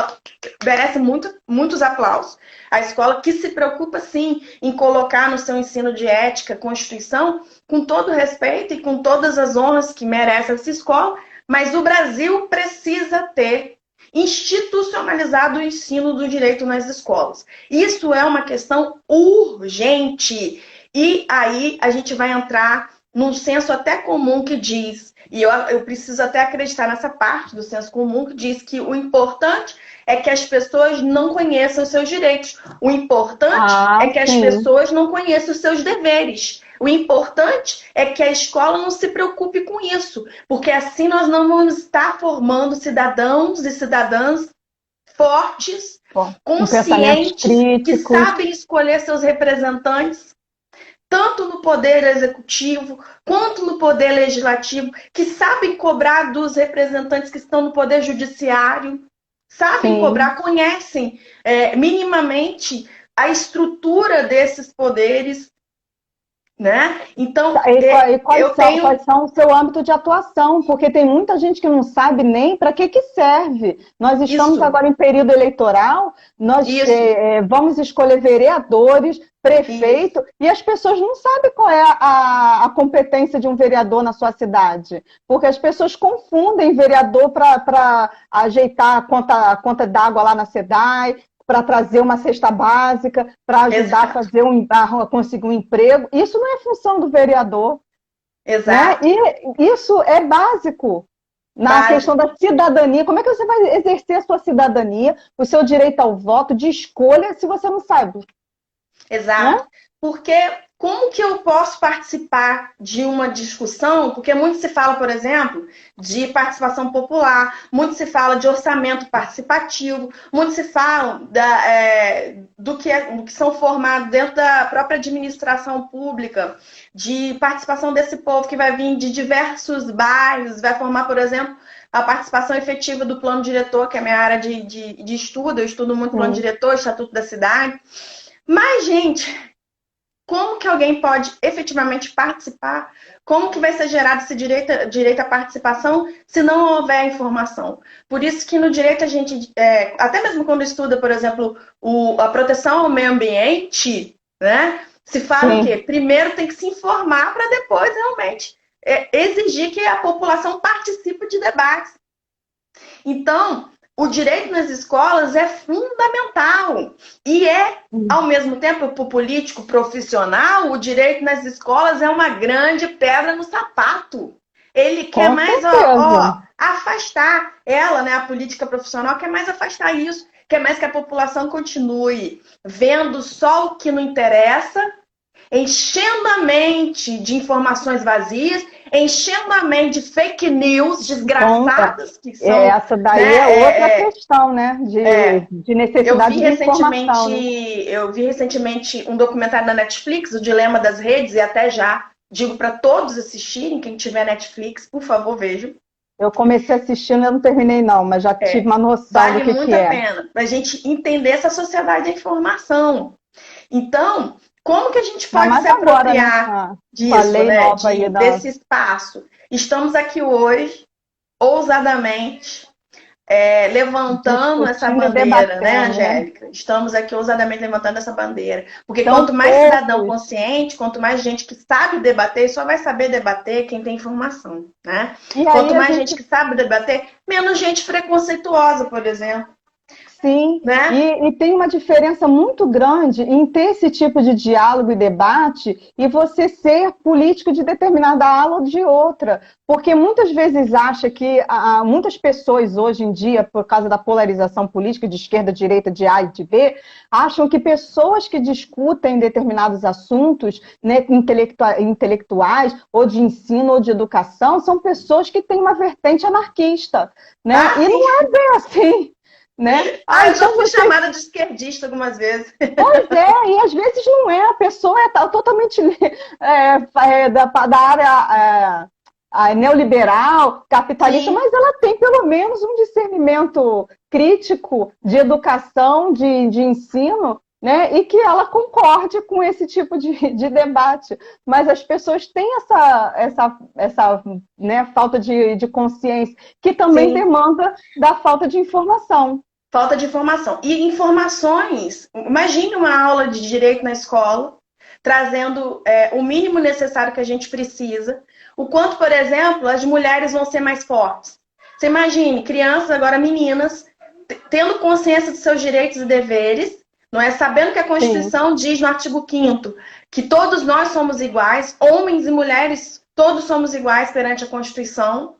merece muitos aplausos. A escola que se preocupa, sim, em colocar no seu ensino de ética, Constituição, com todo o respeito e com todas as honras que merece essa escola, mas o Brasil precisa ter institucionalizado o ensino do direito nas escolas. Isso é uma questão urgente. E aí a gente vai entrar num senso até comum que diz, e eu preciso até acreditar nessa parte do senso comum que diz que o importante é que as pessoas não conheçam os seus direitos. O importante é Ah, que as sim. pessoas não conheçam os seus deveres. O importante é que a escola não se preocupe com isso, porque assim nós não vamos estar formando cidadãos e cidadãs fortes, Bom, com pensamentos conscientes, que críticos. sabem escolher seus representantes, tanto no poder executivo quanto no poder legislativo, que sabem cobrar dos representantes que estão no poder judiciário, sabem Sim. cobrar, conhecem minimamente a estrutura desses poderes, né? Então, E eu tenho quais são o seu âmbito de atuação? Porque tem muita gente que não sabe nem para que serve. Nós estamos isso, agora em período eleitoral, nós isso, vamos escolher vereadores, isso, prefeito, e as pessoas não sabem qual é a competência de um vereador na sua cidade. Porque as pessoas confundem vereador para ajeitar a conta d'água lá na SEDAI, para trazer uma cesta básica, para ajudar a exato, fazer a conseguir um emprego. Isso não é função do vereador, né? exato, E isso é básico na questão básico. da cidadania. Como é que você vai exercer a sua cidadania, o seu direito ao voto, de escolha, se você não sabe, né? Exato. Porque como que eu posso participar de uma discussão? Porque muito se fala, por exemplo, de participação popular, muito se fala de orçamento participativo, muito se fala do que são formados dentro da própria administração pública, de participação desse povo que vai vir de diversos bairros, vai formar, por exemplo, a participação efetiva do plano diretor, que é a minha área de estudo, eu estudo muito plano Sim. diretor, estatuto da cidade. Mas, gente, como que alguém pode efetivamente participar? Como que vai ser gerado esse direito à participação se não houver informação? Por isso que no direito a gente, até mesmo quando estuda, por exemplo, a proteção ao meio ambiente, né? Se fala o quê? Sim. Primeiro tem que se informar para depois realmente exigir que a população participe de debates. Então, o direito nas escolas é fundamental e ao mesmo tempo, para o político profissional, o direito nas escolas é uma grande pedra no sapato. Ele quer Com mais, certeza. afastar ela, né? A política profissional quer mais afastar isso, quer mais que a população continue vendo só o que não interessa, enchendo a mente de informações vazias, enchendo a mente de fake news Com, desgraçadas que são, essa daí é outra né? questão, né? De Eu vi necessidade de recentemente, informação, né? um documentário na Netflix, O Dilema das Redes, e até já digo para todos assistirem, quem tiver Netflix, por favor, vejam. Eu comecei assistindo, eu não terminei não, mas já tive uma noção do Vale que muito a é. pena para a gente entender essa sociedade da informação. Então, como que a gente Ainda pode se mais agora, né? apropriar Com a disso, lei né? nova aí da. Desse espaço? Estamos aqui hoje, ousadamente, levantando essa Discutindo e bandeira, né, debatendo, né? Angélica? Estamos aqui ousadamente levantando essa bandeira. Porque quanto São mais cidadão poucos. consciente, quanto mais gente que sabe debater, só vai saber debater quem tem informação, né? E aí Quanto a mais gente gente que sabe debater, menos gente preconceituosa, por exemplo, sim, né? e tem uma diferença muito grande em ter esse tipo de diálogo e debate e você ser político de determinada ala ou de outra. Porque muitas vezes acha que muitas pessoas hoje em dia, por causa da polarização política de esquerda, direita, de A e de B, acham que pessoas que discutem determinados assuntos, né, intelectuais, ou de ensino ou de educação, são pessoas que têm uma vertente anarquista, né? Ah, E sim. não é bem assim. Né? Ah, eu já Então fui você. chamada de esquerdista algumas vezes. Pois é, e às vezes não é, a pessoa é totalmente da área neoliberal, capitalista, Sim, mas ela tem pelo menos um discernimento crítico de educação, de ensino, né? E que ela concorde com esse tipo de debate. Mas as pessoas têm essa né, falta de consciência, que também sim. demanda da falta de informação. Falta de informação. E informações. Imagine uma aula de direito na escola, trazendo o mínimo necessário que a gente precisa. O quanto, por exemplo, as mulheres vão ser mais fortes. Você imagine, crianças, agora meninas, tendo consciência dos seus direitos e deveres, não é? Sabendo que a Sim. Constituição diz no artigo 5º que todos nós somos iguais, homens e mulheres todos somos iguais perante a Constituição.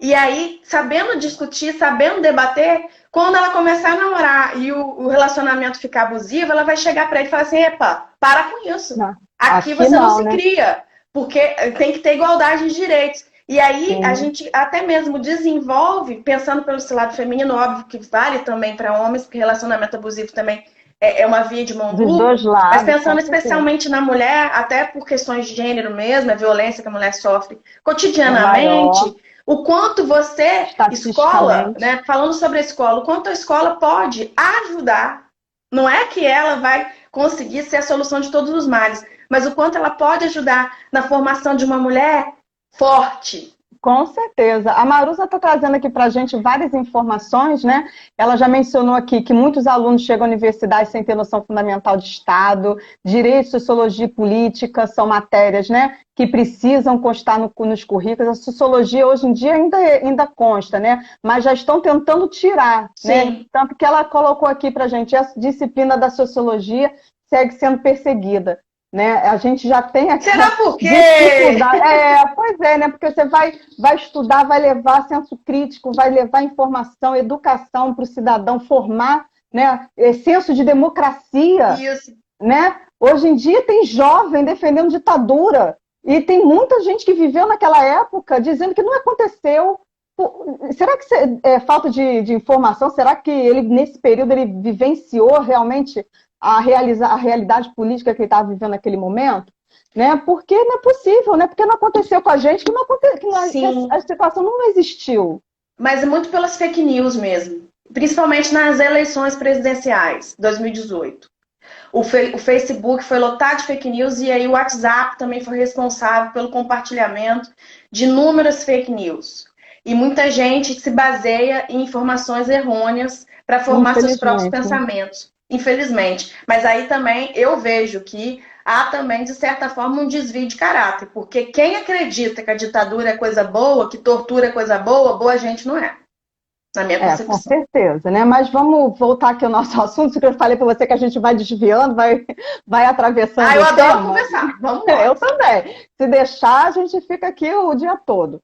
E aí, sabendo discutir, sabendo debater, quando ela começar a namorar e o relacionamento ficar abusivo, ela vai chegar para ele e falar assim, epa, para com isso. Não, Aqui aqui você não se né? cria, porque tem que ter igualdade de direitos. E aí a gente até mesmo desenvolve, pensando pelo seu lado feminino, óbvio que vale também para homens, porque relacionamento abusivo também é uma via de mão Dos dupla, dois mas lados, com pensando certeza. especialmente na mulher, até por questões de gênero mesmo, a violência que a mulher sofre É maior, cotidianamente, o quanto você, escola, estatisticamente. né, falando sobre a escola, o quanto a escola pode ajudar. Não é que ela vai conseguir ser a solução de todos os males, mas o quanto ela pode ajudar na formação de uma mulher forte. Com certeza. A Marusa está trazendo aqui para a gente várias informações, né? Ela já mencionou aqui que muitos alunos chegam à universidade sem ter noção fundamental de Estado, direito, sociologia e política são matérias, né, que precisam constar nos currículos. A sociologia hoje em dia ainda consta, né? Mas já estão tentando tirar, né? Sim. Tanto que ela colocou aqui para a gente, a disciplina da sociologia segue sendo perseguida. Né? A gente já tem aqui Será por quê? dificuldade. Pois é, né? Porque você vai estudar, vai levar senso crítico, vai levar informação, educação para o cidadão formar, né? Senso de democracia. Isso. Né? Hoje em dia tem jovem defendendo ditadura e tem muita gente que viveu naquela época dizendo que não aconteceu. Será que é falta de informação? Será que ele, nesse período, ele vivenciou realmente a realidade política que ele estava vivendo naquele momento? Né? Porque não é possível, né? Porque não aconteceu com a gente, que a situação não existiu. Mas é muito pelas fake news mesmo. Principalmente nas eleições presidenciais, 2018. O Facebook foi lotado de fake news e aí o WhatsApp também foi responsável pelo compartilhamento de inúmeras fake news. E muita gente se baseia em informações errôneas para formar seus próprios pensamentos. Infelizmente. Mas aí também eu vejo que há também, de certa forma, um desvio de caráter. Porque quem acredita que a ditadura é coisa boa, que tortura é coisa boa, boa gente não é. Na minha concepção. Com certeza, né? Mas vamos voltar aqui ao nosso assunto, que eu falei para você que a gente vai desviando, vai atravessando. Eu adoro conversar. Vamos lá. Eu também. Se deixar, a gente fica aqui o dia todo.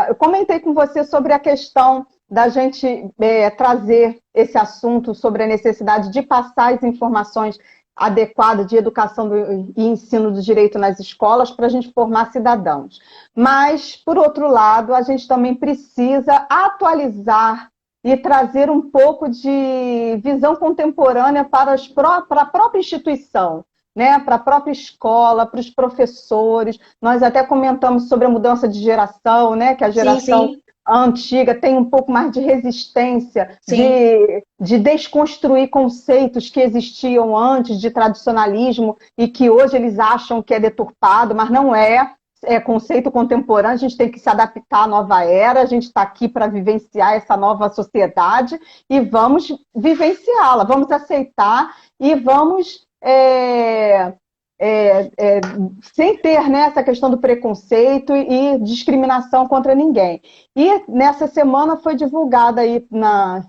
Eu comentei com você sobre a questão da gente trazer esse assunto sobre a necessidade de passar as informações adequadas de educação e ensino do direito nas escolas para a gente formar cidadãos. Mas, por outro lado, a gente também precisa atualizar e trazer um pouco de visão contemporânea para a própria instituição, né? Para a própria escola, para os professores. Nós até comentamos sobre a mudança de geração, né? Que a geração sim. antiga tem um pouco mais de resistência, de desconstruir conceitos que existiam antes de tradicionalismo e que hoje eles acham que é deturpado, mas não é. É conceito contemporâneo, a gente tem que se adaptar à nova era, a gente está aqui para vivenciar essa nova sociedade e vamos vivenciá-la, vamos aceitar e vamos sem ter, né, essa questão do preconceito e discriminação contra ninguém. E nessa semana foi divulgada aí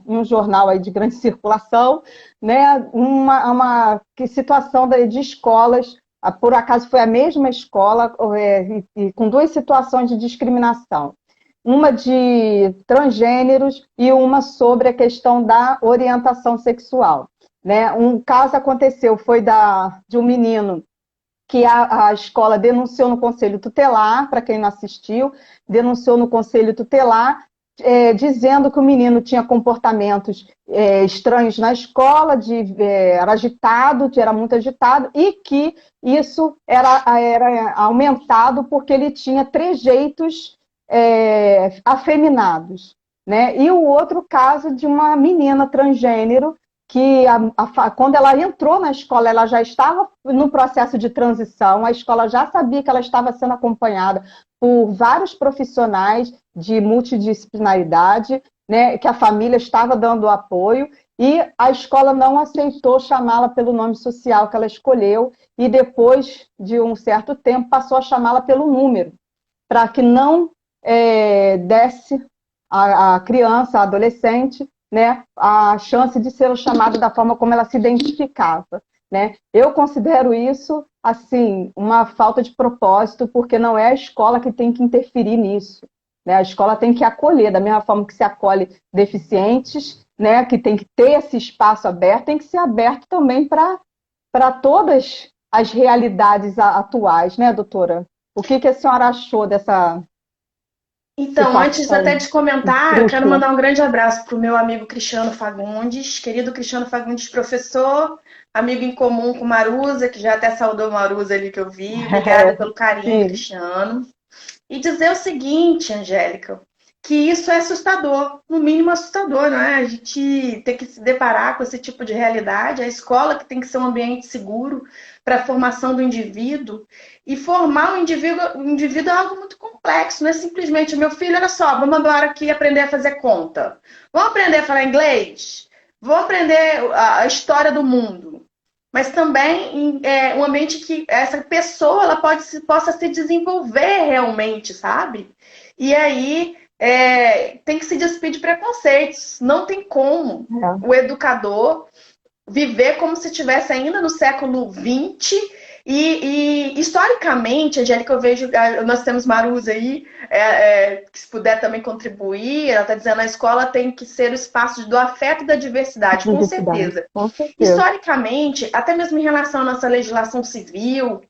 em um jornal aí de grande circulação, né, uma situação de escolas. Por acaso foi a mesma escola com duas situações de discriminação. Uma de transgêneros e uma sobre a questão da orientação sexual. Né? Um caso aconteceu, foi de um menino que a escola denunciou no Conselho Tutelar, para quem não assistiu, denunciou no Conselho Tutelar, dizendo que o menino tinha comportamentos estranhos na escola, era agitado, era muito agitado, e que isso era aumentado porque ele tinha trejeitos afeminados. Né? E o outro caso de uma menina transgênero, que quando ela entrou na escola, ela já estava no processo de transição, a escola já sabia que ela estava sendo acompanhada por vários profissionais de multidisciplinaridade, né, que a família estava dando apoio, e a escola não aceitou chamá-la pelo nome social que ela escolheu, e depois de um certo tempo passou a chamá-la pelo número, para que não desse a criança, a adolescente, né, a chance de ser chamada da forma como ela se identificava. né? Eu considero isso, assim, uma falta de propósito, porque não é a escola que tem que interferir nisso, né? A escola tem que acolher, da mesma forma que se acolhe deficientes, né? Que tem que ter esse espaço aberto, tem que ser aberto também para todas as realidades atuais, né, doutora? O que a senhora achou dessa Então, antes até situação de comentar, eu quero triste? mandar um grande abraço para o meu amigo Cristiano Fagundes, querido Cristiano Fagundes, professor, amigo em comum com Marusa, que já até saudou Marusa ali que eu vi. Obrigada pelo carinho, Sim, Cristiano. E dizer o seguinte, Angélica, que isso é assustador, no mínimo assustador, não é? A gente ter que se deparar com esse tipo de realidade, a escola que tem que ser um ambiente seguro para a formação do indivíduo, e formar o indivíduo é algo muito complexo, não é simplesmente, meu filho, olha só, vamos agora aqui aprender a fazer conta, vamos aprender a falar inglês, vamos aprender a história do mundo, mas também um ambiente que essa pessoa ela possa se desenvolver realmente, sabe? E aí tem que se despir de preconceitos. Não tem como o educador viver como se estivesse ainda no século XX. E historicamente, Angélica, eu vejo, nós temos Maruza aí, que se puder também contribuir, ela está dizendo a escola tem que ser o espaço do afeto e da diversidade, com diversidade, certeza. com certeza. Historicamente, até mesmo em relação à nossa legislação civil,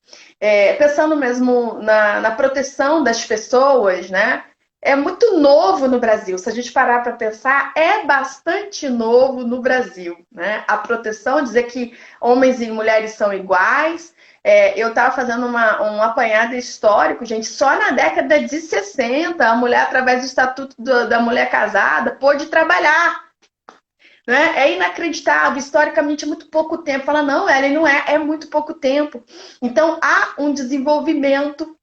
pensando mesmo na proteção das pessoas, né? É muito novo no Brasil. Se a gente parar para pensar, é bastante novo no Brasil, né? A proteção, dizer que homens e mulheres são iguais. Eu estava fazendo um apanhado histórico, gente, só na década de 60, a mulher, através do Estatuto da Mulher Casada, pôde trabalhar. Né? É inacreditável, historicamente é muito pouco tempo. Fala, não, Ellen, não é muito pouco tempo. Então, há um desenvolvimento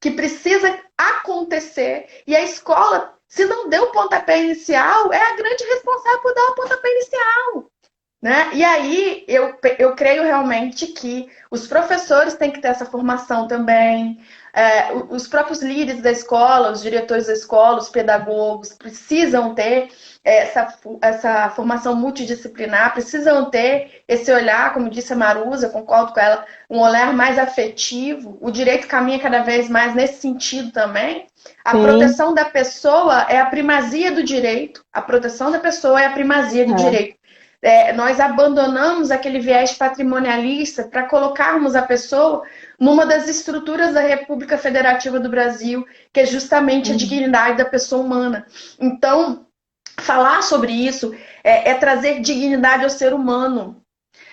que precisa acontecer. E a escola, se não deu o pontapé inicial, é a grande responsável por dar o pontapé inicial. Né? E aí, eu creio realmente que os professores têm que ter essa formação também, os próprios líderes da escola, os diretores da escola, os pedagogos, precisam ter essa formação multidisciplinar, precisam ter esse olhar, como disse a Marusa, concordo com ela, um olhar mais afetivo. O direito caminha cada vez mais nesse sentido também. A proteção da pessoa é a primazia do direito, a proteção da pessoa é a primazia do direito. Nós abandonamos aquele viés patrimonialista para colocarmos a pessoa numa das estruturas da República Federativa do Brasil, que é justamente a dignidade da pessoa humana. Então, falar sobre isso é trazer dignidade ao ser humano.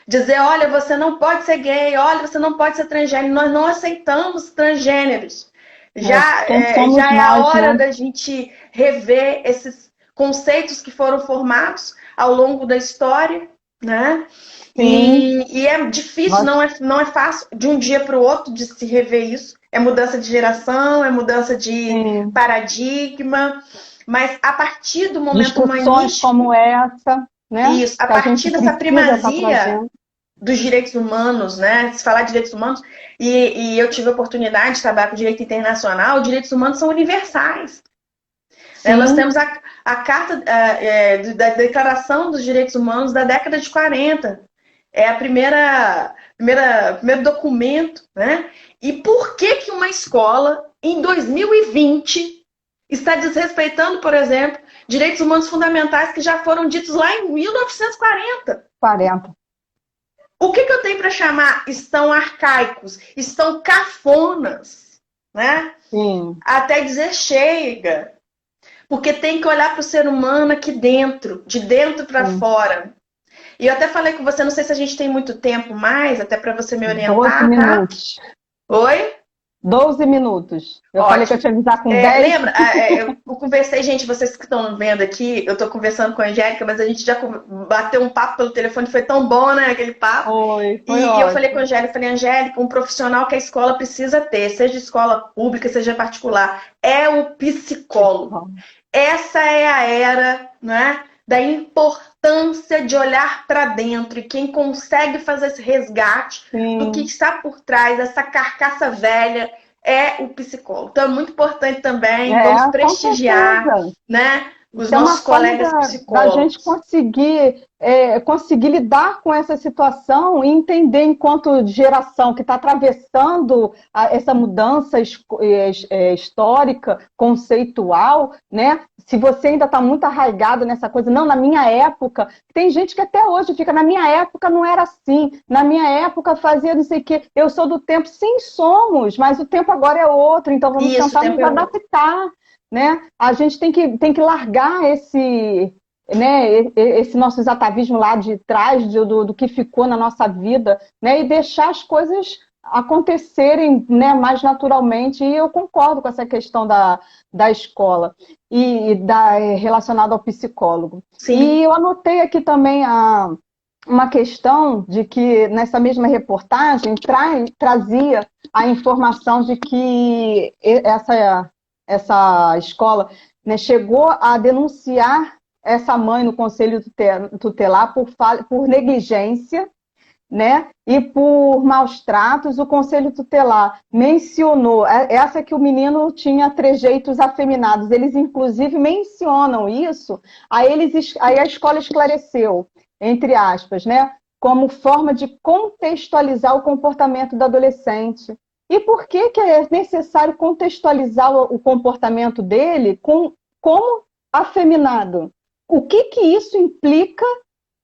Dizer, olha, você não pode ser gay, olha, você não pode ser transgênero. Nós não aceitamos transgêneros. Já é a hora da gente rever esses conceitos que foram formados ao longo da história, né? E é difícil, não é fácil de um dia para o outro de se rever isso. É mudança de geração, é mudança de paradigma, mas a partir do momento humanístico, como essa, né? Isso, a partir dessa primazia dos direitos humanos, né? Se falar de direitos humanos, e eu tive a oportunidade de trabalhar com direito internacional, direitos humanos são universais. Nós temos a Carta da Declaração dos Direitos Humanos da década de 40. É a primeiro documento, né? E por que uma escola, em 2020, está desrespeitando, por exemplo, direitos humanos fundamentais que já foram ditos lá em 1940? 40. O que eu tenho para chamar? Estão arcaicos, estão cafonas, né? Sim. Até dizer chega. Porque tem que olhar para o ser humano aqui dentro, de dentro para fora. E eu até falei com você, não sei se a gente tem muito tempo mais, até para você me orientar. 12 minutos. Tá? Oi? 12 minutos. Eu falei que eu tinha que avisar com 10. Lembra? Eu conversei, gente, vocês que estão vendo aqui, eu estou conversando com a Angélica, mas a gente já bateu um papo pelo telefone, foi tão bom, né, aquele papo. Foi e eu falei com a Angélica, Angélica, um profissional que a escola precisa ter, seja escola pública, seja particular, é o psicólogo. Essa é a era, né, da importância de olhar para dentro, e quem consegue fazer esse resgate do que está por trás dessa carcaça velha é o psicólogo. Então é muito importante também, vamos prestigiar, né? os É uma nossos forma colegas da gente psicólogos. conseguir lidar com essa situação e entender, enquanto geração que está atravessando essa mudança histórica, conceitual, né? Se você ainda está muito arraigado nessa coisa, não, na minha época, tem gente que até hoje fica, na minha época não era assim, na minha época fazia não sei o quê, eu sou do tempo, sim, somos, mas o tempo agora é outro, então vamos Isso, o tentar tempo nos é outro. adaptar, né? A gente tem que largar esse nossos atavismos lá de trás do que ficou na nossa vida, né? E deixar as coisas acontecerem, né, mais naturalmente. E eu concordo com essa questão da escola relacionada ao psicólogo. E Sim, eu anotei aqui também uma questão de que nessa mesma reportagem trazia a informação de que essa escola, né, chegou a denunciar essa mãe no Conselho Tutelar por negligência, né? E por maus tratos. O Conselho Tutelar mencionou essa que o menino tinha trejeitos afeminados. Eles, inclusive, mencionam isso. Aí a escola esclareceu, entre aspas, né? Como forma de contextualizar o comportamento do adolescente. E por que é necessário contextualizar o comportamento dele como afeminado? O que isso implica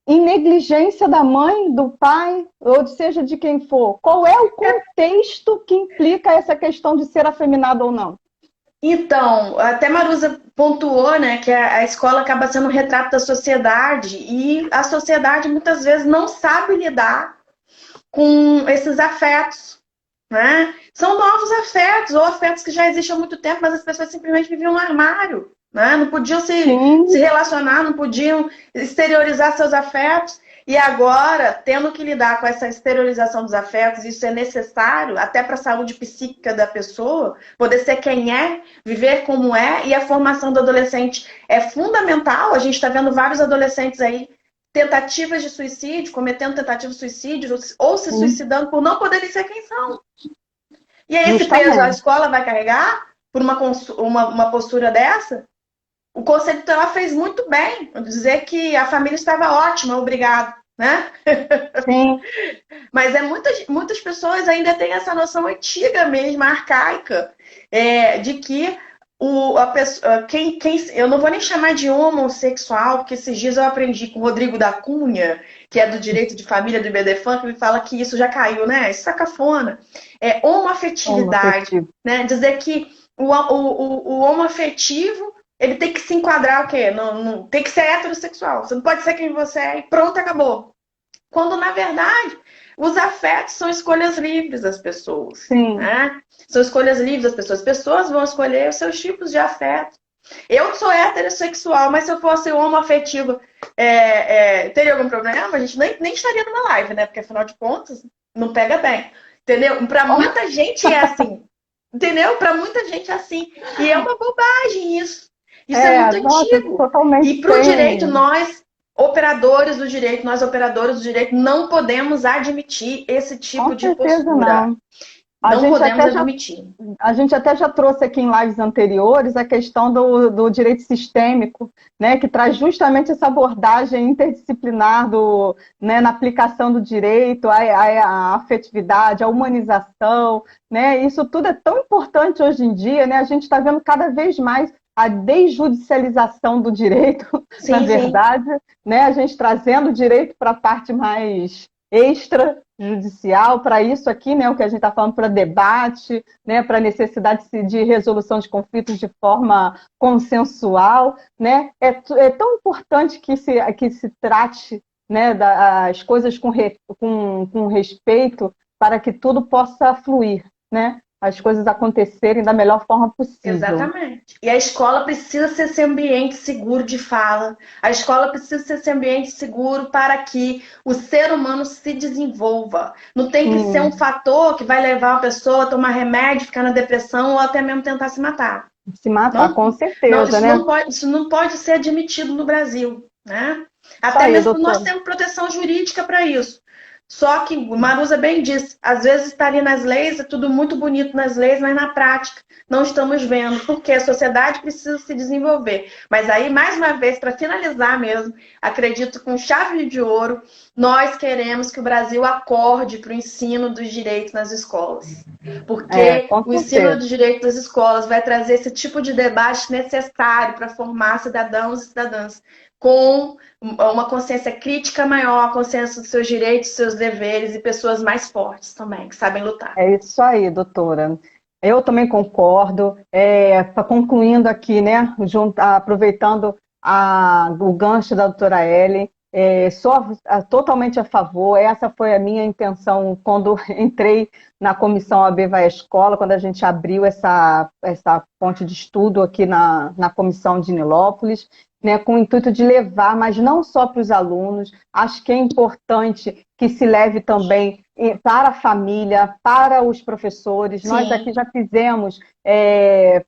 em negligência da mãe, do pai, ou seja, de quem for? Qual é o contexto que implica essa questão de ser afeminado ou não? então, até Marusa pontuou, né, que a escola acaba sendo um retrato da sociedade e a sociedade muitas vezes não sabe lidar com esses afetos, né? São novos afetos ou afetos que já existem há muito tempo, mas as pessoas simplesmente viviam no armário, né? Não podiam se Sim, relacionar, não podiam exteriorizar seus afetos. E agora, tendo que lidar com essa exteriorização dos afetos, isso é necessário até para a saúde psíquica da pessoa, poder ser quem é, viver como é, e a formação do adolescente é fundamental. A gente está vendo vários adolescentes aí tentativas de suicídio, cometendo tentativas de suicídio ou se sim, suicidando por não poderem ser quem são. E aí esse peso a justamente. escola vai carregar por uma postura dessa? O Conselho Tutelar fez muito bem dizer que a família estava ótima, obrigado, né? Sim, Mas muitas pessoas ainda têm essa noção antiga mesmo, arcaica, de que a pessoa, eu não vou nem chamar de homossexual, porque esses dias eu aprendi com o Rodrigo da Cunha, que é do direito de família do IBDFAN, que me fala que isso já caiu, né? Isso é cafona. É homoafetividade, homoafetivo. né? Dizer que o homoafetivo ele tem que se enquadrar o quê? Tem que ser heterossexual. Você não pode ser quem você é e pronto, acabou. Quando, na verdade, os afetos são escolhas livres das pessoas, Sim. né? São escolhas livres das pessoas. As pessoas vão escolher os seus tipos de afeto. Eu sou heterossexual, mas se eu fosse homoafetiva, teria algum problema? A gente nem estaria numa live, né? Porque, afinal de contas, não pega bem. Entendeu? Para muita gente é assim. Entendeu? Para muita gente é assim. E é uma bobagem isso. Isso é muito Nossa, antigo. totalmente E para o direito, sem. nós nós operadores do direito, não podemos admitir esse Com tipo de certeza postura. não. A Não gente podemos até já admitir. A gente até já trouxe aqui em lives anteriores a questão do direito sistêmico, né, que traz justamente essa abordagem interdisciplinar né, na aplicação do direito, a afetividade, a humanização, né, isso tudo é tão importante hoje em dia, né, a gente está vendo cada vez mais a desjudicialização do direito, na Sim, sim. verdade, né, a gente trazendo o direito para a parte mais extrajudicial, para isso aqui, né, o que a gente está falando, para debate, né, para necessidade de resolução de conflitos de forma consensual, né, é tão importante que se trate, né, as coisas com respeito para que tudo possa fluir, né, as coisas acontecerem da melhor forma possível. Exatamente. E a escola precisa ser esse ambiente seguro de fala. A escola precisa ser esse ambiente seguro para que o ser humano se desenvolva. Não tem que ser um Sim, fator que vai levar a pessoa a tomar remédio, ficar na depressão ou até mesmo tentar se matar. se matar, Não, com não, certeza, né? isso não pode ser admitido no Brasil, né? Isso Até aí, mesmo nós doutor. temos proteção jurídica para isso. Só que Marusa bem disse, às vezes está ali nas leis, é tudo muito bonito nas leis, mas na prática não estamos vendo, porque a sociedade precisa se desenvolver. Mas aí, mais uma vez, para finalizar mesmo, acredito com chave de ouro, nós queremos que o Brasil acorde para o ensino dos direitos nas escolas. Porque Com o ensino certeza. dos direitos das escolas vai trazer esse tipo de debate necessário para formar cidadãos e cidadãs com uma consciência crítica maior, consciência dos seus direitos, dos seus deveres e pessoas mais fortes também, que sabem lutar. É isso aí, doutora. Eu também concordo. Concluindo aqui, né, aproveitando o gancho da doutora Ellen, sou totalmente a favor. Essa foi a minha intenção quando entrei na comissão AB Vai à Escola, quando a gente abriu essa ponte de estudo aqui na comissão de Nilópolis, né, com o intuito de levar, mas não só para os alunos. Acho que é importante que se leve também para a família, para os professores. Sim. Nós aqui já fizemos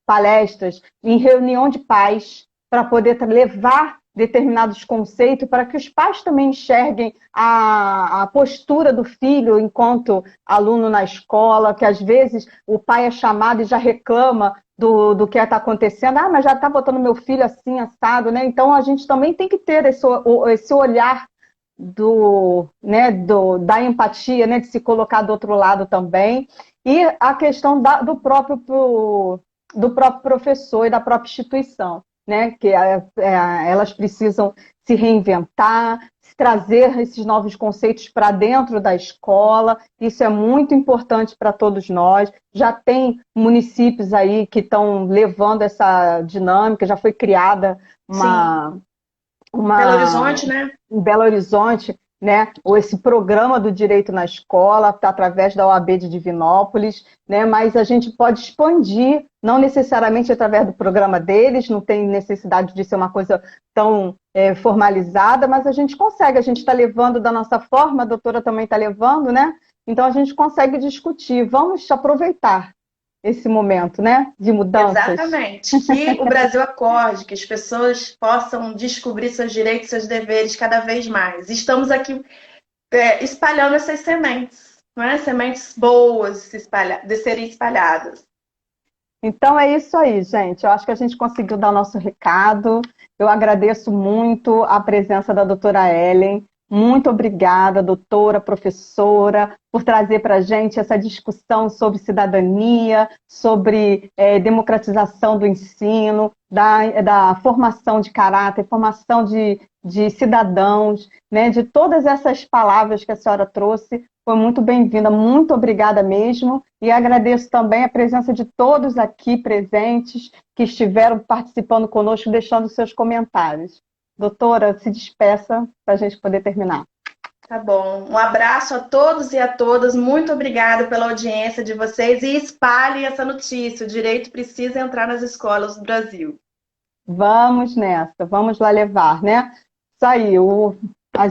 palestras em reunião de pais para poder levar determinados conceitos para que os pais também enxerguem a postura do filho enquanto aluno na escola, que às vezes o pai é chamado e já reclama do que está acontecendo. Ah, mas já está botando meu filho assim, assado, né? Então a gente também tem que ter esse olhar da empatia, né, de se colocar do outro lado também, e a questão do próprio professor e da própria instituição, né, que elas precisam se reinventar, trazer esses novos conceitos para dentro da escola. Isso é muito importante para todos nós. Já tem municípios aí que estão levando essa dinâmica, já foi criada Belo Horizonte, né? Em Belo Horizonte, né? Ou esse programa do direito na escola, através da OAB de Divinópolis, né? Mas a gente pode expandir, não necessariamente através do programa deles, não tem necessidade de ser uma coisa tão formalizada, mas a gente consegue, a gente está levando da nossa forma, a doutora também está levando, né? Então a gente consegue discutir, vamos aproveitar esse momento, né, de mudanças. Exatamente. Que o Brasil acorde, que as pessoas possam descobrir seus direitos, seus deveres cada vez mais. Estamos aqui espalhando essas sementes, não é? Sementes boas de serem espalhadas. Então é isso aí, gente. Eu acho que a gente conseguiu dar o nosso recado. Eu agradeço muito a presença da doutora Ellen. Muito obrigada, doutora, professora, por trazer para a gente essa discussão sobre cidadania, sobre democratização do ensino, da formação de caráter, formação de cidadãos, né, de todas essas palavras que a senhora trouxe. Foi muito bem-vinda, muito obrigada mesmo. E agradeço também a presença de todos aqui presentes que estiveram participando conosco, deixando seus comentários. Doutora, se despeça para a gente poder terminar. Tá bom. Um abraço a todos e a todas. Muito obrigada pela audiência de vocês e espalhem essa notícia. O direito precisa entrar nas escolas do Brasil. Vamos nessa, vamos lá levar, né? Isso aí.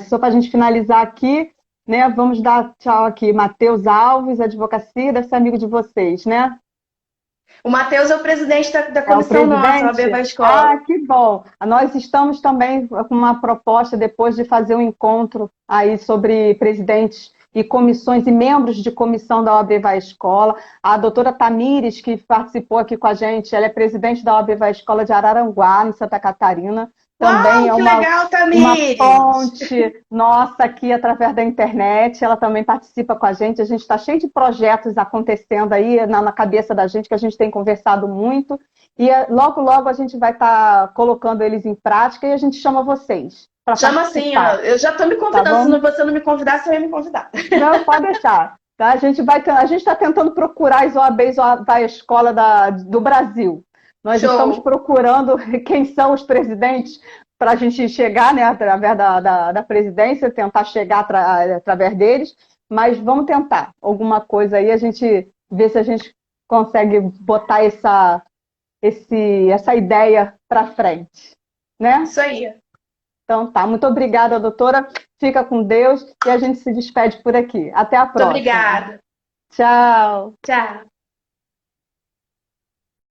Só para a gente finalizar aqui, né? Vamos dar tchau aqui. Matheus Alves, advocacia, deve ser amigo de vocês, né? O Matheus é o presidente da comissão nossa, a OAB Vai à Escola. Ah, que bom. Nós estamos também com uma proposta depois de fazer um encontro aí sobre presidentes e comissões e membros de comissão da OAB Vai à Escola. A doutora Tamires, que participou aqui com a gente, ela é presidente da OAB Vai à Escola de Araranguá, em Santa Catarina. Também Uau, que legal, uma Tamires! ponte nossa aqui através da internet. Ela também participa com a gente. A gente está cheio de projetos acontecendo aí na cabeça da gente, que a gente tem conversado muito. E logo, logo a gente vai estar colocando eles em prática e a gente chama vocês. Chama sim, ó. Eu já estou me convidando. Se você não me convidar, você vai me convidar. Não, pode deixar. Tá? A gente está tentando procurar as OABs Vai à Escola do Brasil. Nós estamos procurando quem são os presidentes para a gente chegar, né, através da presidência, tentar chegar através deles, mas vamos tentar alguma coisa aí, a gente vê se a gente consegue botar essa ideia para frente, né? Isso aí. Então tá, muito obrigada, doutora. Fica com Deus e a gente se despede por aqui. Até a próxima. Muito obrigada. Tchau. Tchau.